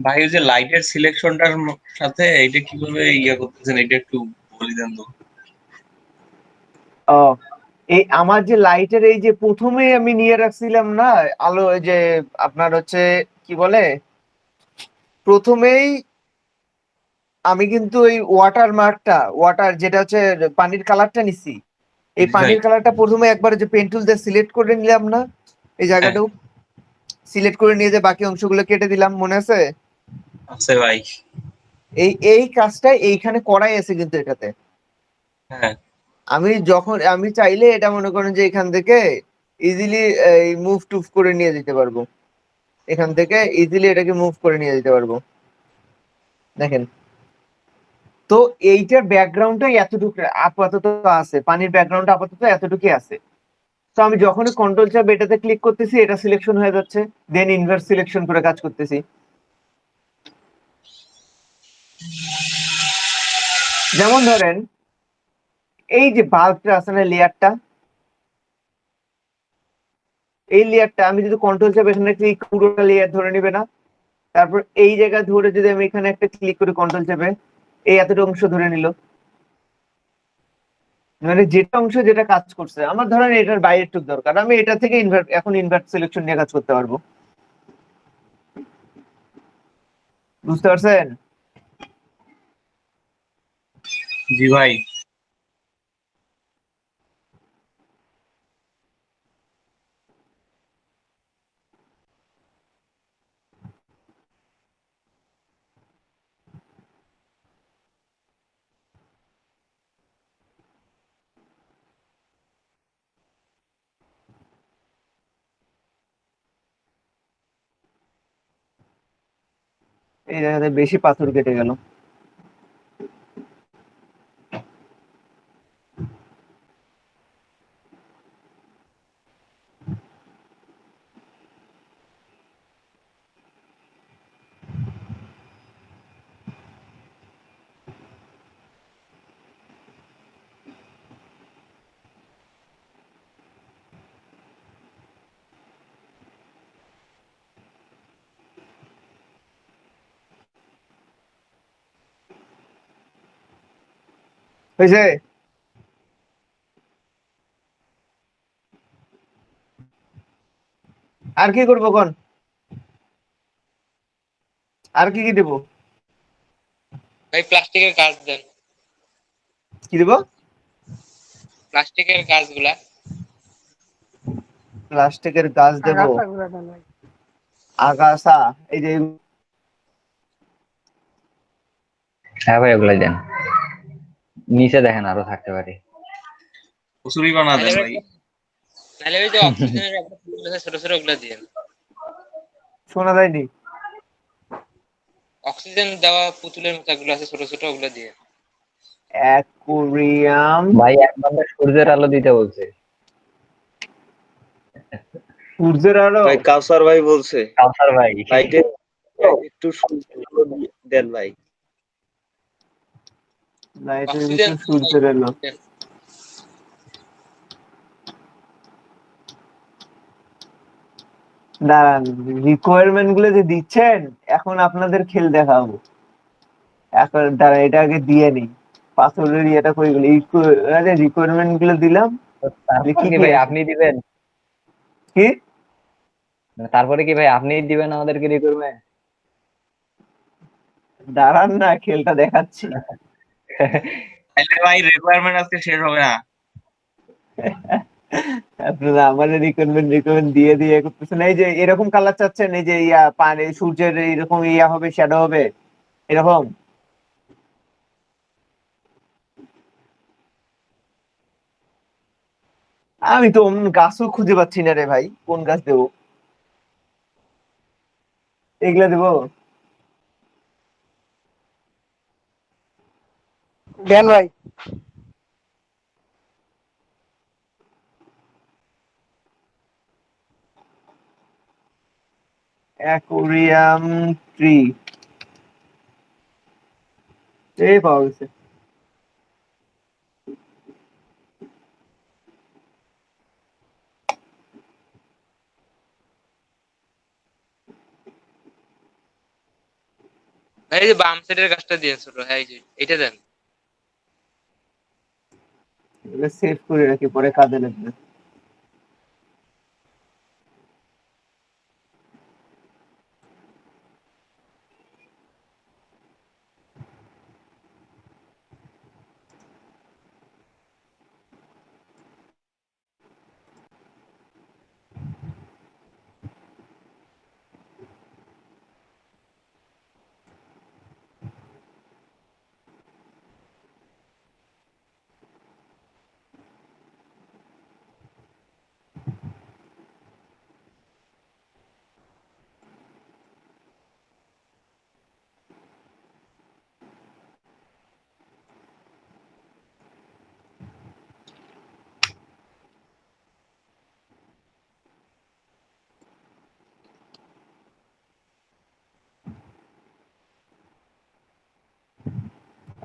ভাই ওই যে লাইটের সিলেকশনটার সাথে এটা কিভাবে ইয়ে করতেছেন এটা একটু বলে দেন তো। ও, এই আমার যে লাইটের এই যে প্রথমে আমি নিয়ে রাখছিলাম না আলো, এই যে আপনার হচ্ছে কি বলে, প্রথমেই আমি কিন্তু এই ওয়াটার মার্কটা, ওয়াটার যেটা হচ্ছে পানির কালারটা নিছি। এই জি ভাই। পানির কালারটা প্রথমে একবার যে পেন টুল দিয়ে সিলেক্ট করে নিলাম না, এই হ্যাঁ, জায়গাটাও সিলেক্ট করে নিয়ে যে বাকি অংশগুলো কেটে দিলাম, মনে আছে? আছে ভাই। এই কাজটা এইখানে করাই আছে কিন্তু এটাতে। হ্যাঁ, আমি যখন আমি চাইলে এটা মনে করেন যে এখান থেকে ইজিলি এই মুভ টুভ করে নিয়ে যেতে পারবো, এখান থেকে ইজিলি এটাকে মুভ করে নিয়ে যেতে পারবো। দেখেন তো, এইটার ব্যাকগ্রাউন্ডটাই এতটুকু আপাতত আছে, পানির ব্যাকগ্রাউন্ড আপাতত এতটুকুই আছে। তো আমি যখনই কন্ট্রোল চাপ এটাতে ক্লিক করতেছি, এটা সিলেকশন হয়ে যাচ্ছে, দেন ইনভার্স সিলেকশন করে কাজ করতেছি। যেমন ধরেন এই যে বাল্বটা আছে না, লেয়ারটা, এই লেয়ারটা আমি যদি কন্ট্রোল চাপ এখানে ক্লিক, পুরোটা লেয়ার ধরে নিবে না? তারপর এই জায়গা ধরে যদি আমি এখানে একটা ক্লিক করি কন্ট্রোল চাপে, এই এতটা অংশ ধরে নিল। মানে যেটা অংশ যেটা কাজ করছে, আমার ধরেন এটার বাইরের টুক দরকার, আমি এটা থেকে ইনভার্ট, এখন ইনভার্ট সিলেকশন নিয়ে কাজ করতে পারবো। বুঝতে পারছেন? জি ভাই। এই জায়গাতে বেশি পাথর কেটে গেল। হয়েছে? আর কি করবো কোন? আর কি কি দেবো? ভাই প্লাস্টিকের গাছ দেন, কি দেবো? প্লাস্টিকের গাছগুলা। প্লাস্টিকের গাছ দেবো? আগাছা গুলা দেন ভাই। আগাছা? এই যে হ্যাঁ ভাই ওগুলাই দেন, নিচে দেখেন আরো থাকতে পারে। কচুরি বানা দেন ভাই। নাহলে ওই যে অক্সিজেনের একটা ফুল আছে ছোট ছোট, ওগুলা দিয়ে শোনা যায়নি। অক্সিজেন দেওয়া পুতুলের মতো গুলো আছে ছোট ছোট, ওগুলা দিয়ে। অ্যাকুরিয়াম। ভাই একবার সূর্যের আলো দিতে বলছে। সূর্যের আলো? ভাই কাউসার ভাই বলছে কাউসার ভাই। লাইটে একটু সূর্যের আলো দেন ভাই। লাইটের অক্সিজেন ভিতর সূর্যের আলো। দাঁড়ান, রিকোয়ারমেন্ট গুলো যে দিচ্ছেন এখন আপনাদের খেল দেখাবো। এখন দাঁড়া, এটা আগে দিয়ে নিই। পাসওয়ার্ডের ইয়েটা করে গেল, রিকোয়ারমেন্ট গুলো দিলাম। তারপর কি কি কি ভাই আছে? আপনি দিবেন? কি? তারপরে কি ভাই আপনি দিবেন আমাদেরকে রিকোয়ারমেন্ট? দাঁড়ান না, খেলটা দেখাচ্ছি। তাহলে ভাই রিকোয়ারমেন্ট আজকে শেষ হবে না। আপনারা আমার রিকোয়ারমেন্ট দিয়ে দিয়ে করতেছেন। এই যে এরকম কালার চাচ্ছেন, এই যে ইয়া পানি সূর্যের এরকম ইয়া হবে, শ্যাডো হবে এরকম। আমি তো গাছও খুঁজে পাচ্ছি না রে ভাই, কোন গাছ দেবো? এগুলা দেবো? দেন ভাই। অ্যাকোরিয়াম ট্রি, এই পাওয়া গেছে। ভাই এই যে বাম সাইডের গাছটা দিয়ে ছোট, হ্যাঁ এই যে এটা দেন। সেভ করে রাখি, পরে কাজে লাগবে।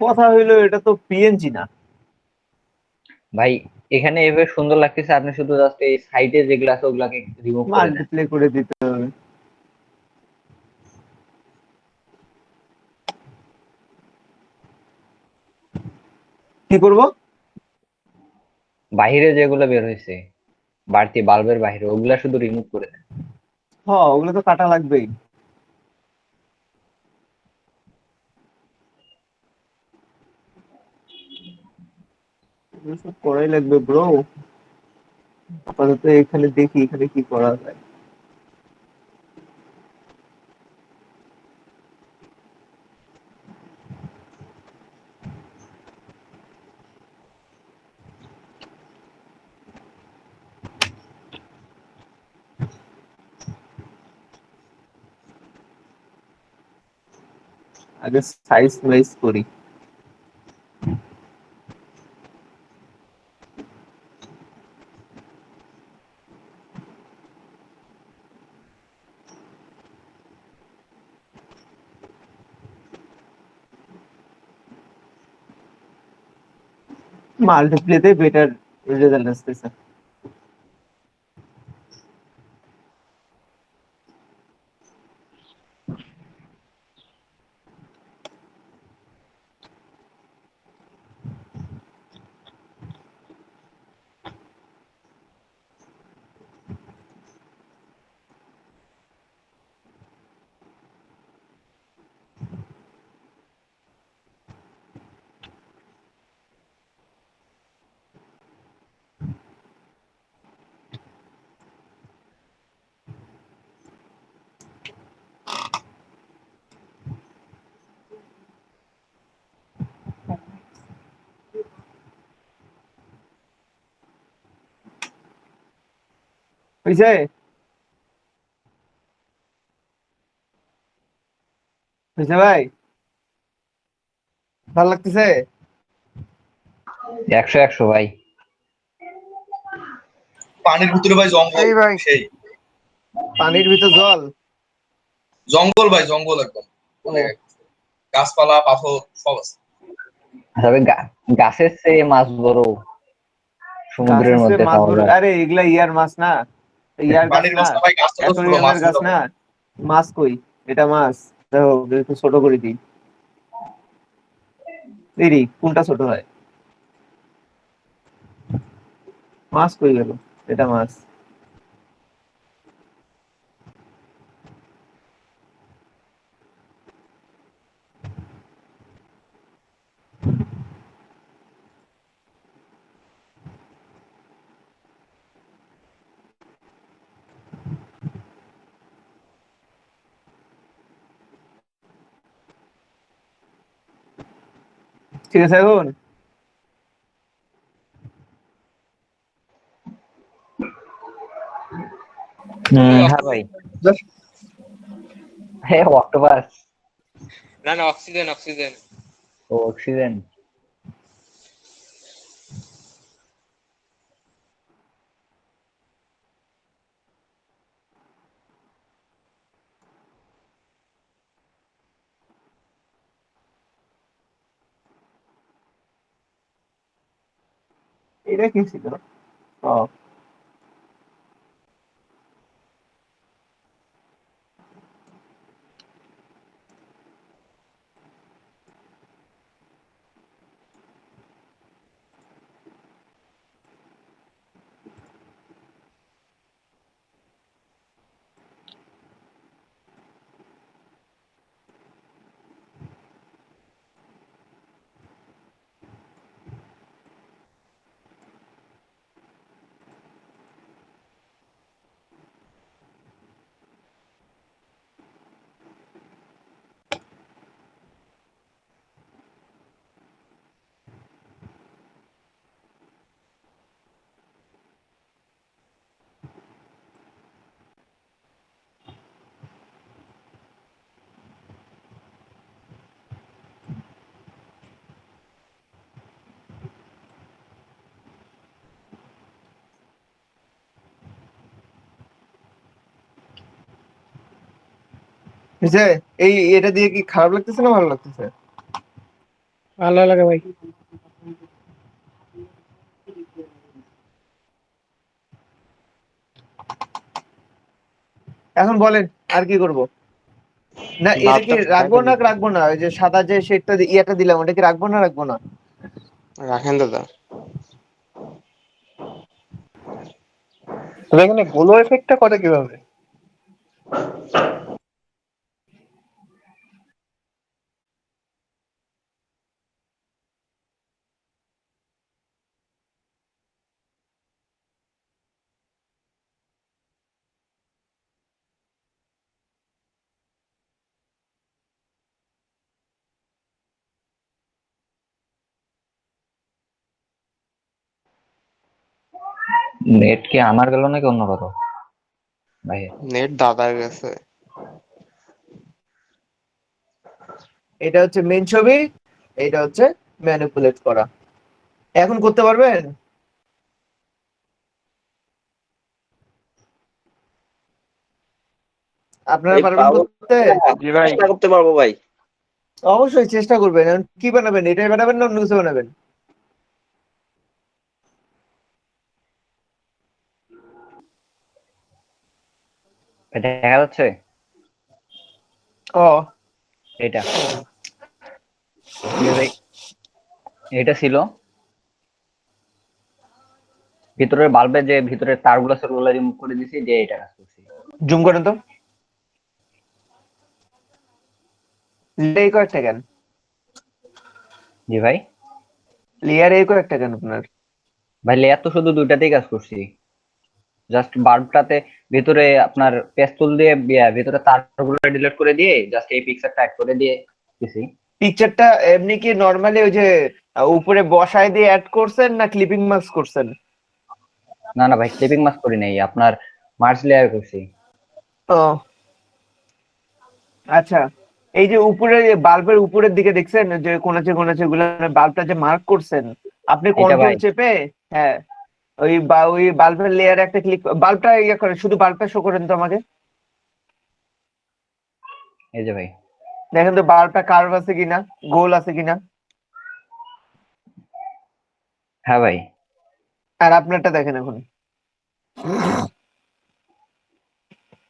কথা হইলো, এটা তো পিএনজি না ভাই এখানে এভাবে সুন্দর লাগতেছে, আপনি শুধু জাস্ট এই সাইডে যেগুলো আছে ওগুলাকে রিমুভ করে দেন। মাল্টিপ্লে করে দিতে হবে। কি করব? বাইরে যেগুলো বের হয়েছে বাড়তি বাল্বের বাইরে, ওগুলা শুধু রিমুভ করে দেন। হ্যাঁ, ওগুলো তো কাটা লাগবেই। এগুলো সব করাই লাগবে ব্রো। আপাতত এখানে দেখি এখানে কি করা যায়। আগে সাইজ ওয়াইজ করি। মাল্টিপ্লেতে বেটার রেজাল্ট আসতেছে। হইছে? হইছে ভাই? ভালো লাগতেছে? 100 ভাই। পানির ভিতরে ভাই জঙ্গল, এই ভাই সেই পানির ভিতর জল? জঙ্গল ভাই, জঙ্গল একদম, মানে গাছপালা পাথর সব আছে। তবে গাছের চেয়ে মাছ বড় সমুদ্রের গাছের চেয়ে মধ্যে মাছ পাওয়া বড়? যায়। আরে এগুলা ইয়ার মাছ না, ইয়ার গাছ পানির না, মাছ না ভাই, গাছটা তো ছোট, মাছ অ্যাকুয়ারিয়ামের গাছ কোথাও না। মাছ কই? এটা মাছ। দেখো একটু ছোট করে দিই। দিদি কোনটা ছোট হয়? মাছ কই গেল? এটা মাছ। ঠিক আছে এখন? হ্যাঁ ভাই। হ্যাঁ অক্টোপাস। না না, অক্সিজেন অক্সিজেন। ও অক্সিজেন। এটা কি ছিল? ও বুঝছে? এই এটা দিয়ে কি খারাপ লাগতেছে না ভালো লাগতেছে? ভালো লাগে ভাই। এখন বলেন আর কি করব? না এটা কি রাখবো না রাখবো না? ওই যে সাদা যে শেডটা ইয়েটা দিলাম ওটা কি রাখবো না রাখবো না? রাখেন দাদা। তবে এখানে গোলো এফেক্টটা করে কিভাবে? নেট কি আমার গেল নাকি অন্য কারো ভাই? নেট দাদার গেছে। এটা হচ্ছে মেন ছবি, এটা হচ্ছে ম্যানিপুলেট করা। এখন করতে পারবেন? আপনারা এই পারবেন পাবো, করতে? জি ভাই। চেষ্টা করতে পারবো ভাই। অবশ্যই চেষ্টা করবেন। এখন কি বানাবেন? এটাই বানাবেন না অন্য কিছু বানাবেন? দেখা যাচ্ছে ও এটা, এটা ছিল ভিতরের বাল্বের যে ভিতরের তারগুলো ছিল ওগুলো রিমুভ করে দিয়েছি, যে এটা কাজ করছি। জুম করেন তো। এই কয়েকটা কেন? জি ভাই। লেয়ার এই কয়েকটা কেন আপনার? ভাই লেয়ার তো শুধু দুইটাতেই কাজ করছি, জাস্ট বাল্বটাতে ভিতরে আপনার পেস্তুল দিয়ে ভিতরে তারগুলো ডিলিট করে দিয়ে জাস্ট এই পিকচারটা অ্যাড করে দিয়ে দিছি। পিকচারটা এমনি কি নরমালি ওই যে উপরে বসায় দিয়ে অ্যাড করছেন না ক্লিপিং মাস্ক করছেন? না না ভাই, ক্লিপিং মাস্ক করি নাই, আপনার মার্চ লেয়ার করছি। ও আচ্ছা, এই যে উপরে বাল্বের উপরের দিকে দেখছেন যে কোনাচে কোনাচে গুলো বাল্বটা যে মার্ক করছেন, আপনি এটা কন্ট্রোল ভাই চেপে, হ্যাঁ ওই বাল্বের লেয়ারে একটা ক্লিক, বাল্বটা ইয়ে করেন, শুধু বাল্বটা শো করেন তো আমাকে। এই যে ভাই দেখেন তো বাল্বটা কার্ভ আছে কিনা, গোল আছে কিনা। হ্যাঁ ভাই আর আপনারটা দেখেন এখন।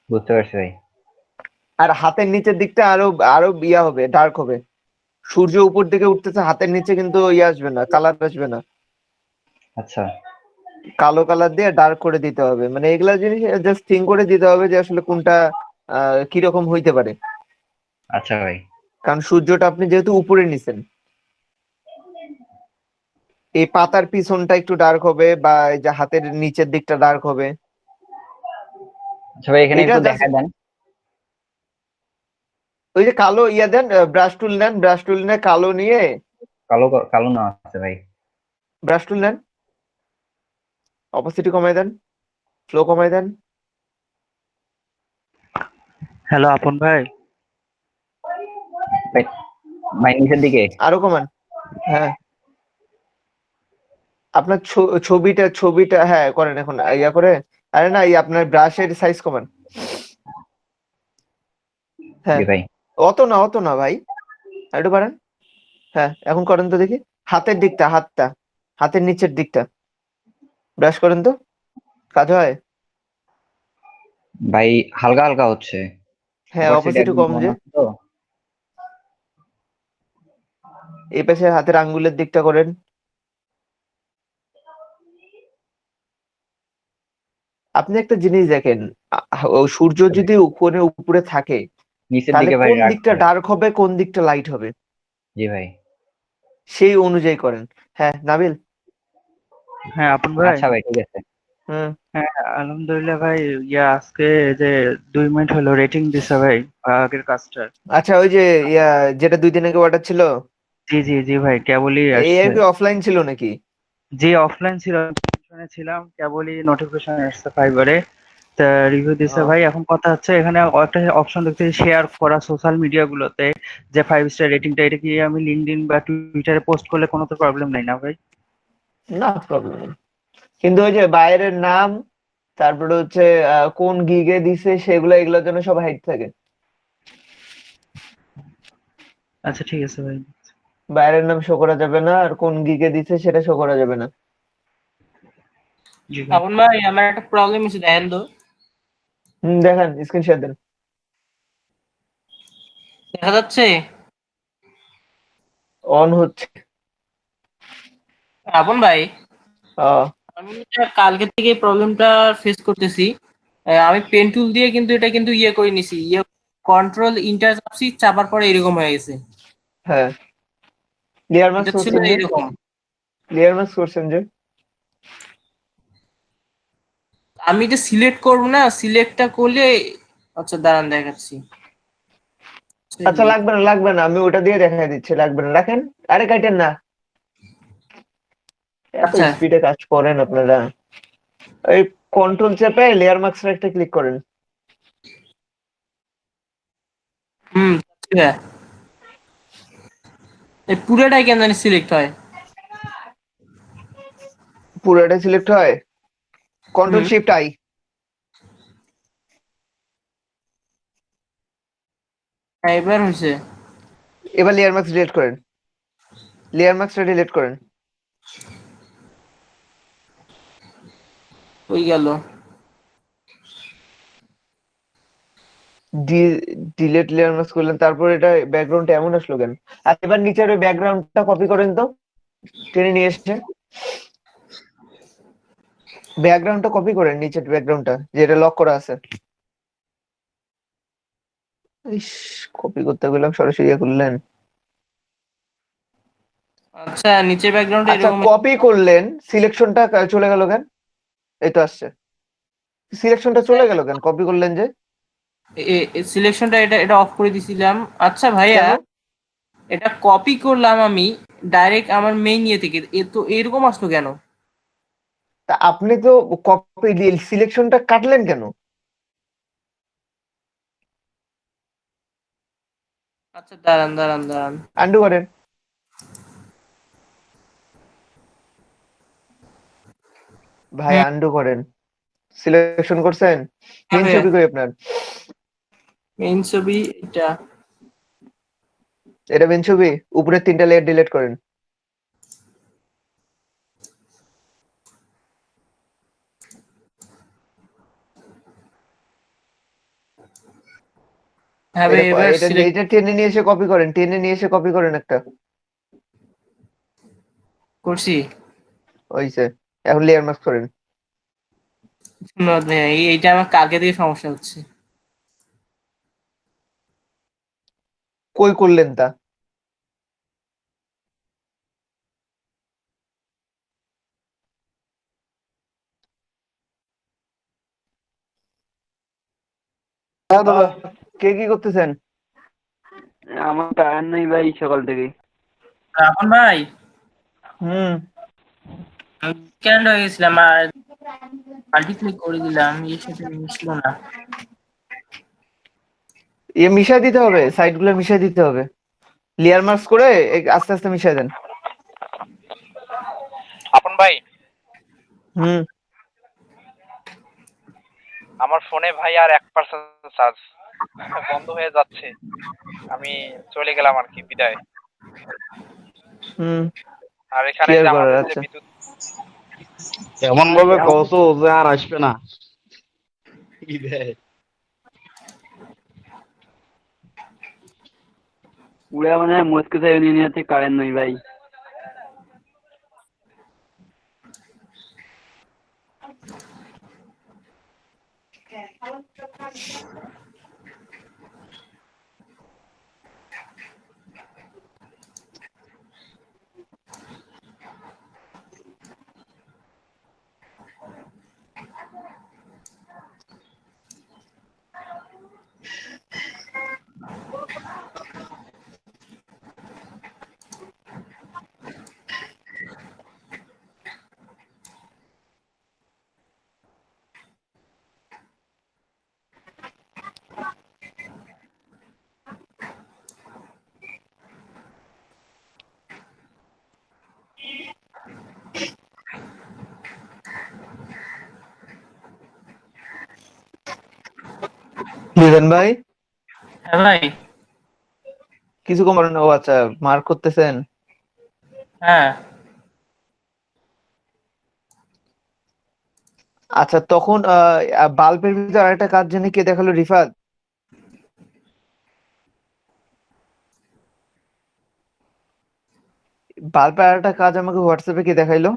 বুঝতে পারছি ভাই। আর হাতের নিচের দিকটা আরো আরো ইয়া হবে, ডার্ক হবে। সূর্য উপর দিকে উঠতেছে, হাতের নিচে কিন্তু ইয়ে আসবে না, কালার আসবে না, আচ্ছা কালো কালার দিয়ে ডার্ক করে দিতে হবে। মানে এগুলা জিনিস জাস্ট থিঙ্ক করে দিতে হবে যে আসলে কোনটা কিরকম হইতে পারে। আচ্ছা ভাই কারণ সূর্যটা আপনি যেহেতু উপরে নিছেন, এই পাতার পিছনটা একটু ডার্ক হবে বা এই যে হাতের নিচের দিকটা ডার্ক হবে। আচ্ছা ভাই এখানে এটা একটু জাস্ট দেখা দেন। ওই যে কালো ইয়া দেন, ব্রাশ টুল নেন, ব্রাশ টুল নিয়ে কালো নিয়ে, কালো কালো না আছে ভাই। ব্রাশ টুল নেন, অপাসিটি কমাই দেন, ফ্লো কমাই দেন। হ্যালো আপন ভাই। ভাই ভাই নিচের দিকে। আরো কমান, হ্যাঁ আপনার ছবিটা ছবিটা হ্যাঁ করেন এখন ইয়া করে। আরে না, আপনার ব্রাশের সাইজ কমান। হ্যাঁ জি ভাই অত না ভাই, একটু বাড়ান। হ্যাঁ এখন করেন তো দেখি, হাতের দিকটা, হাতের নিচের দিকটা ব্রাশ করেন তো, কাজ হয়। ভাই হালকা হালকা হচ্ছে। হ্যাঁ opacity অপাসিটি একদম কম কম যে। আছে তো। এই পাশে হাতের আঙ্গুলের দিকটা করেন। আপনি একটা জিনিস দেখেন, সূর্য যদি উপরে উপরে থাকে নিচের তাহলে দিকে ভাই কোন রাখ দিকটা ডার্ক হবে কোন দিকটা লাইট হবে, জি ভাই। সেই অনুযায়ী করেন। হ্যাঁ নাবিল। হ্যাঁ আপন ভাই। আচ্ছা ভাই ঠিক আছে। হুম হ্যাঁ আলহামদুলিল্লাহ ভাই। আজকে যে 2 মিনিট হলো রেটিং দিছে ভাই আগের কাজটার। আচ্ছা, ওই যে ইয়া যেটা 2 দিন আগে অর্ডার ছিল, জি জি জি ভাই কেবলই এই আর আসছে। কি অফলাইন ছিল নাকি? জি অফলাইন ছিল, টেনশনে ছিলাম, কেবলই নোটিফিকেশন আসছে ফাইবারে। তা রিভিউ দিছে ও, ভাই। এখন কথা হচ্ছে এখানে একটা অপশন দেখতে শেয়ার করা সোশ্যাল মিডিয়া গুলোতে, যে 5 স্টার রেটিংটা, এটা কি আমি লিঙ্কডইন বা টুইটারে পোস্ট করলে কোনো তো প্রবলেম নাই না ভাই? না প্রবলেম। কিন্তু ওই যে বাইরের নাম, তারপরে হচ্ছে কোন গিগে দিছে সেগুলো, এগুলোর জন্য সব হাইড থাকে। আচ্ছা ঠিক আছে ভাই। বাইরের নাম শো করা যাবে না, আর কোন গিগে দিছে সেটা শো করা যাবে না। জি ভাই। আপন ভাই আমার একটা প্রবলেম হচ্ছে, দেখেন তো। দেখান, স্ক্রিনশট দেন। দেখা যাচ্ছে? অন হচ্ছে। আপন ভাই আহ, আমি কালকে থেকে এই প্রবলেমটা ফেস করতেছি। আমি পেন টুল দিয়ে কিন্তু এটা কিন্তু ইয়ে করে নিছি, কন্ট্রোল ইন্টার চাপছি, চাপার পরে এরকম হয়ে গেছে। হ্যাঁ ক্লিয়ার এটা মার্কস ছিল করছেন যে, এরকম। ক্লিয়ার মার্কস করছেন যে। আমি এটা সিলেক্ট করবো না, সিলেক্টটা করলে, আচ্ছা দাঁড়ান দেখাচ্ছি। আচ্ছা লাগবে না, আমি ওটা দিয়ে দেখাই দিচ্ছি, লাগবে না, রাখেন। আরে কাটেন না, এত আচ্ছা স্পিডে কাজ করেন আপনারা। এই কন্ট্রোল চেপে লেয়ার মার্কস একটা ক্লিক করেন। হুম হ্যাঁ, এই পুরোটাই কেন জানি সিলেক্ট হয়। পুরোটা সিলেক্ট হয়, কন্ট্রোল হুম শিফট আই। হ্যাঁ, এবার হয়েছে। এবার লেয়ার মার্কস ডিলিট করেন, লেয়ার মার্কসটা ডিলিট করেন। হয়ে গেল। ডিলিট লেয়ার মাস্ক করলেন, তারপর এটা ব্যাকগ্রাউন্ডটা এমন আসলো কেন? আর এবার নিচের ওই ব্যাকগ্রাউন্ডটা কপি করেন তো, টেনে নিয়ে এসছে। ব্যাকগ্রাউন্ডটা কপি করেন, নিচের ব্যাকগ্রাউন্ডটা যেটা লক করা আছে। ইস, কপি করতে গেলাম সরাসরি ইয়ে করলেন। আচ্ছা নিচে ব্যাকগ্রাউন্ডে আচ্ছা এরকম। কপি করলেন, সিলেকশনটা চলে গেল কেন? এই তো আসছে, সিলেকশনটা চলে গেল কেন কপি করলেন যে? সিলেকশনটা এটা এটা অফ করে দিছিলাম। আচ্ছা ভাইয়া, কেন? এটা কপি করলাম আমি ডাইরেক্ট আমার মেইন ইয়ে থেকে, এ তো এরকম আসলো কেন? তা আপনি তো কপি সিলেকশনটা কাটলেন কেন? আচ্ছা দাঁড়ান দাঁড়ান দাঁড়ান। আন্ডু করেন। ভাই আন্ডু করেন। সিলেকশন করছেন? মেইন হবে। ছবি কই আপনার? মেইন ছবি এটা। এটা মেইন ছবি? উপরের 3টা লেয়ার ডিলিট করেন। হবে এবার এটা সিলেক্ট এটা টেনে নিয়ে এসে কপি করেন, টেনে নিয়ে এসে কপি করেন একটা। করছি। ওইছে। এখন লেয়ার মাস্ক করেন। ধন্যবাদ ভাইয়া, এইটা আমার কালকে থেকে সমস্যা হচ্ছে। কই করলেন তা? হ্যাঁ দাদা। কে কি করতেছেন? আমার কারেন্ট নেই ভাই সকাল থেকে। রাহুল ভাই, হুম। ক্যান্ড হয়ে গেছিলাম আর মাল্টি ক্লিক করে দিলাম, এর সাথে মিশলো না। মিশাই দিতে হবে, সাইড গুলো মিশাই দিতে হবে। লেয়ার মাস্ক করে আস্তে আস্তে মিশাই দেন। আপন ভাই, হুম। আমার ফোনে ভাই আর 1% চার্জ, বন্ধ হয়ে যাচ্ছে। আমি চলে গেলাম আর কি, বিদায়। হুম। আর এখানে শেয়ার যে করার, আমাদের যে আচ্ছা। বিদ্যুৎ এমন ভাবে কত যে আর আসবে না। পুরা মানে মস্কো ইউনিয়নে কারেন্ট নেই ভাই। লিজেন ভাই, হ্যাঁ ভাই। কিছু করেন? ও আচ্ছা, মার্ক করতেছেন। হ্যাঁ। আচ্ছা, তখন বাল্বের ভিতরে আরেকটা কাজ জানি কে দেখালো? রিফাত। বাল্বের আরেকটা কাজ আমাকে হোয়াটসঅ্যাপে কে দেখাইলো?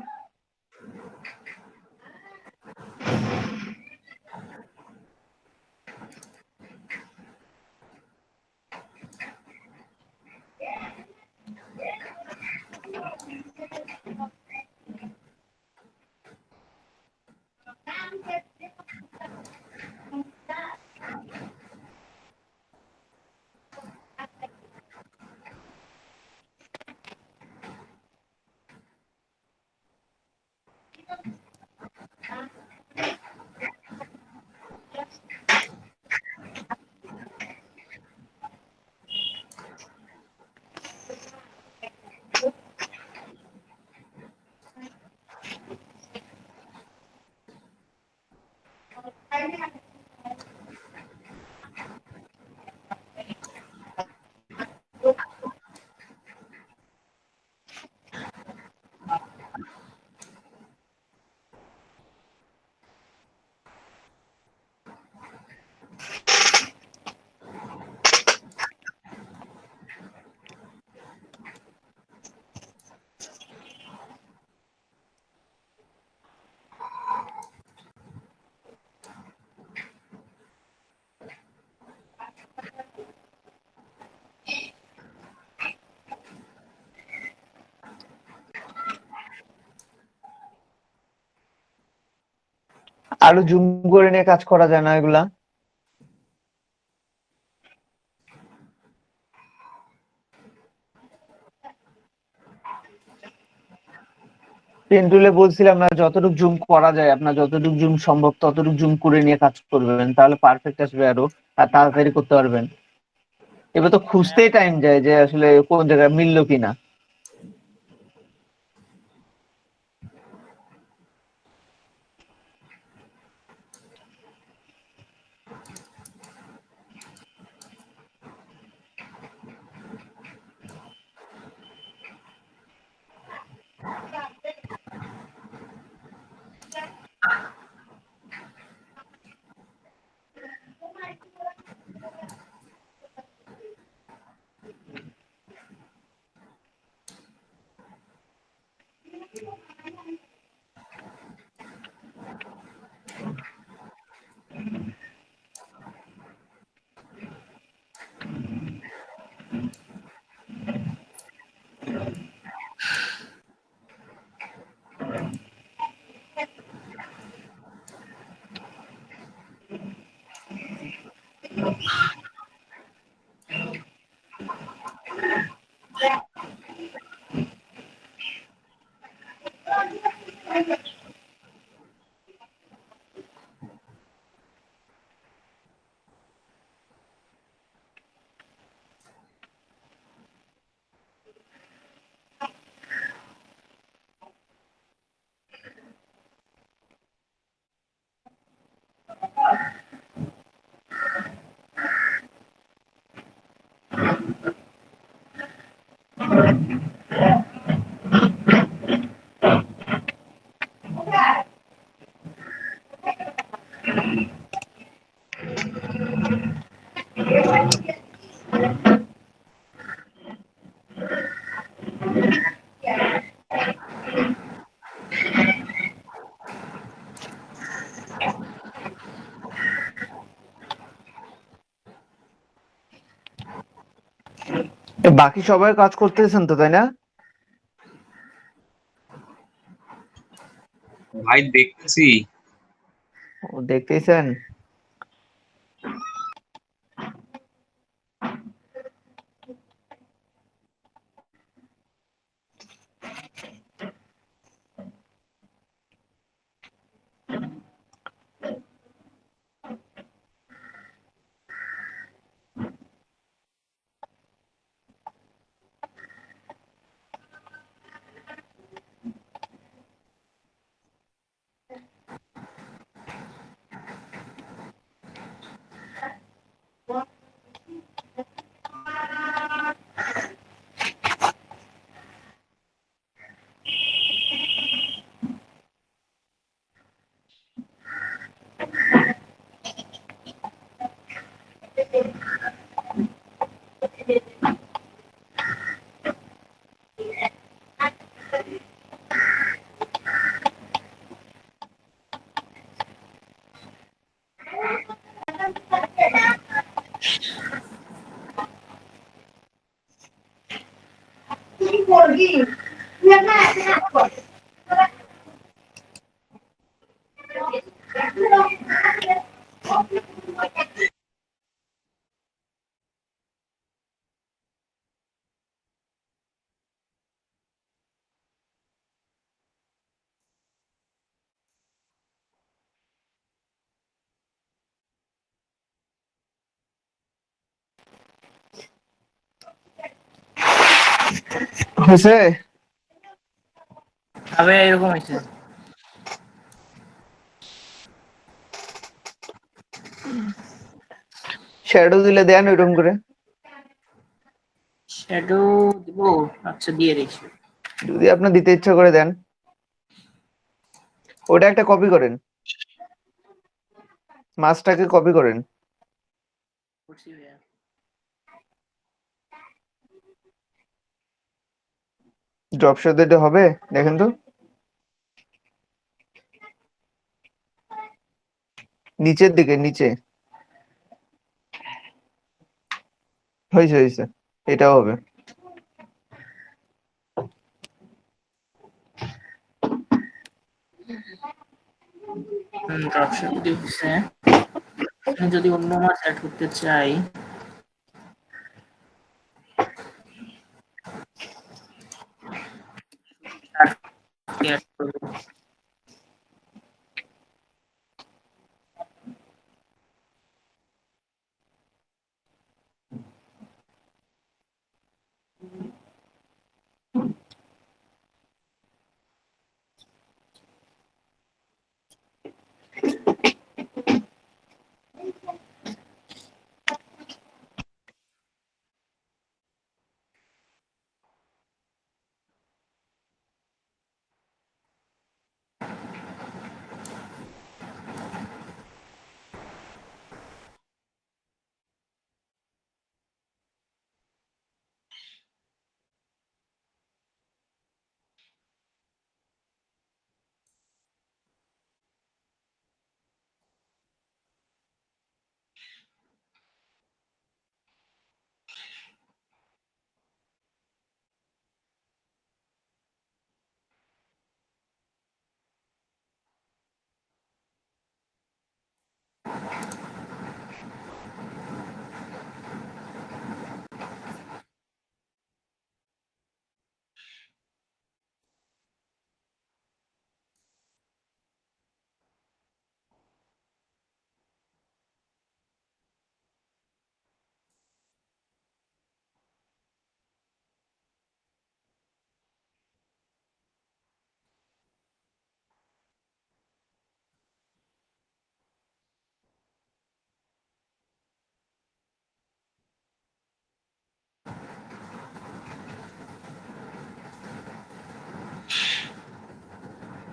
আরো জুম করে নিয়ে কাজ করা যায় না এগুলা? পেন টুলে বলছিলাম না, যতটুকু জুম করা যায়, আপনার যতটুকু জুম সম্ভব ততটুকু জুম করে নিয়ে কাজ করবেন, তাহলে পারফেক্ট আসবে আরো, আর তাড়াতাড়ি করতে পারবেন। এবার তো খুঁজতেই টাইম যায় যে আসলে কোন জায়গায় মিললো কিনা। বাকি সবাই কাজ করতেছেন তো, তাই না? ভাই দেখতেছি। ও, দেখতেছেন। হয়েছে? তবে এরকম হয়েছে। শ্যাডো দিলে দেন ওইরকম করে। শ্যাডো দিব? আচ্ছা দিয়ে দেখি। যদি আপনার দিতে ইচ্ছা করে দেন, ওটা একটা কপি করেন, মাছটাকে কপি করেন। করছি ভাইয়া। ড্রপ শো দিতে হবে, দেখেন তো নিচের দিকে, নিচে। হয়েছে হয়েছে, এটাও হবে। ড্রপশিপ দিচ্ছে। আমি যদি অন্য মাছ অ্যাড করতে চাই, add করব।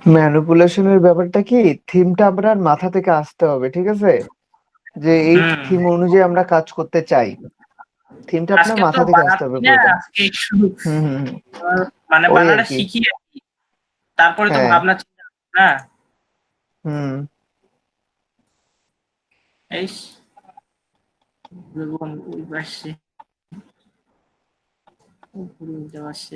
ম্যানিপুলেশনের ব্যাপারটা কি, থিমটা আপনার মাথা থেকে আসতে হবে, ঠিক আছে? যে এই হুম থিম অনুযায়ী আমরা কাজ করতে চাই, থিমটা আপনার আজকে তো মাথা থেকে আসতে বানাচ্ছি হবে না, পুরোটা। আজকে একটু হুম হুম হুম। মানে ওই আর বানাটা কি। শিখি আর কি। তারপরে তো হ্যাঁ। ভাবনা চিন্তা না। হুম। এই এবং ওই পাশে উপরে উঠে আসছে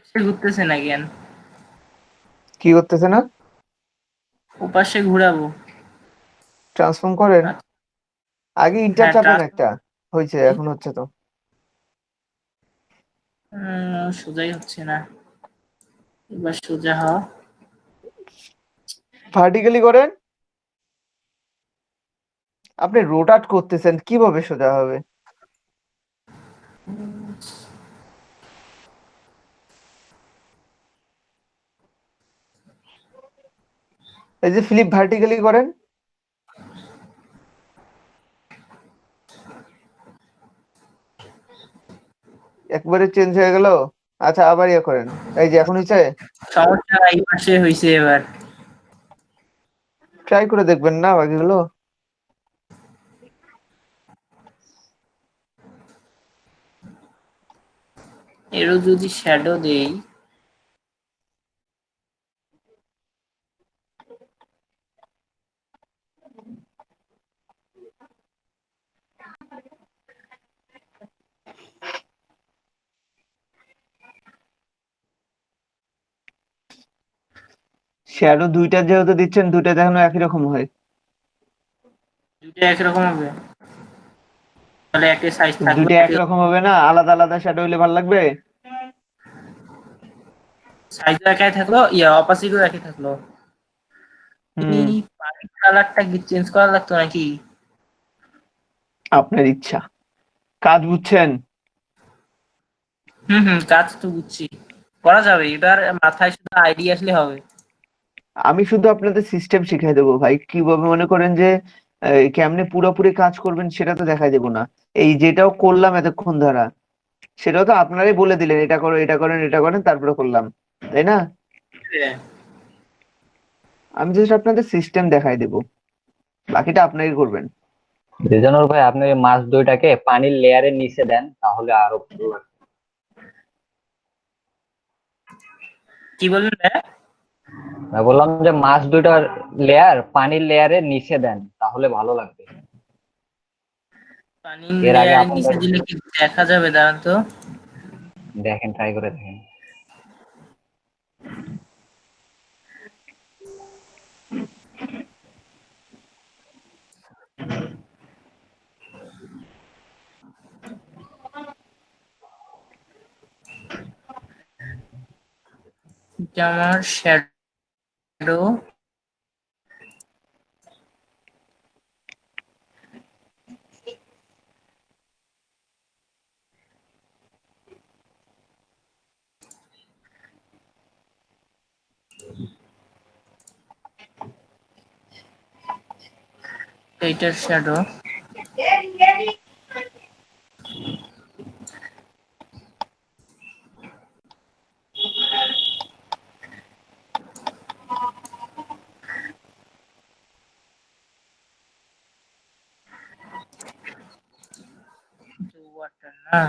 সে ঘুরতেছে না জ্ঞান, কি করতেছে না? ওপাশে ঘুরাবো। ট্রান্সফর্ম করেন, আচ্ছা, আগে ইন্টার হ্যাঁ চাপেন একটা। হয়েছে, এখন হচ্ছে তো। সোজাই হচ্ছে না, এবার সোজা হ। ভার্টিক্যালি করেন। আপনি রোটাট করতেছেন, কিভাবে সোজা হবে? এই যে ফ্লিপ ভার্টিক্যালি করেন। একবারে চেঞ্জ হয়ে গেল। আচ্ছা, আবার ইয়ে করেন। এই যে এখন হয়েছে। সমস্যা এই পাশে হয়েছে এবার। ট্রাই করে দেখবেন না বাকিগুলো? এরও যদি শ্যাডো দেই, শ্যাডো দুইটা যেহেতু দিচ্ছেন, দুইটা দেখানো একই রকম হয়। দুইটা একরকম হবে, তাহলে একই সাইজ থাকবে। দুইটা একরকম হবে না, আলাদা আলাদা শ্যাডো হইলে ভালো লাগবে। সাইজও একই থাকলো, অপাসিটিও একই থাকলো। হুম। এই পানির কালারটা কি চেঞ্জ করা লাগতো নাকি? আপনার ইচ্ছা, কাজ বুঝছেন? কাজ তো বুঝছি, করা যাবে। এবার মাথায় শুধু আইডিয়া আসলে হবে। আমি শুধু আপনাদের সিস্টেম শিখাই দেবো ভাই, কিভাবে মনে করেন যে কেমনে পুরোপুরি কাজ করবেন সেটা তো দেখাই দেবো না। এই যেটাও করলাম এতক্ষণ ধরা, সেটাও তো আপনারাই বলে দিলেন, এটা করো, এটা করেন, এটা করেন, তারপরে করলাম, তাই না? হ্যাঁ। আমি জাস্ট আপনাদের সিস্টেম দেখাই দেবো, বাকিটা আপনারই করবেন। রেজানুর ভাই, আপনি ওই মাছ দুইটাকে পানির লেয়ারের নিচে দেন, তাহলে আরো ভালো লাগবে। কি বললেন ভাই? আমি বললাম যে মাছ দুইটার লেয়ার পানির লেয়ারের নিচে দেন, তাহলে ভালো লাগবে। পানির এর আগে লেয়ারের নিচে আপনাদের দিলে কি দেখা যাবে? দাঁড়ান তো। দেখেন, ট্রাই করে দেখেন। এটা আমার শ্যাডো, এইটার শ্যাডো, ওয়াটার না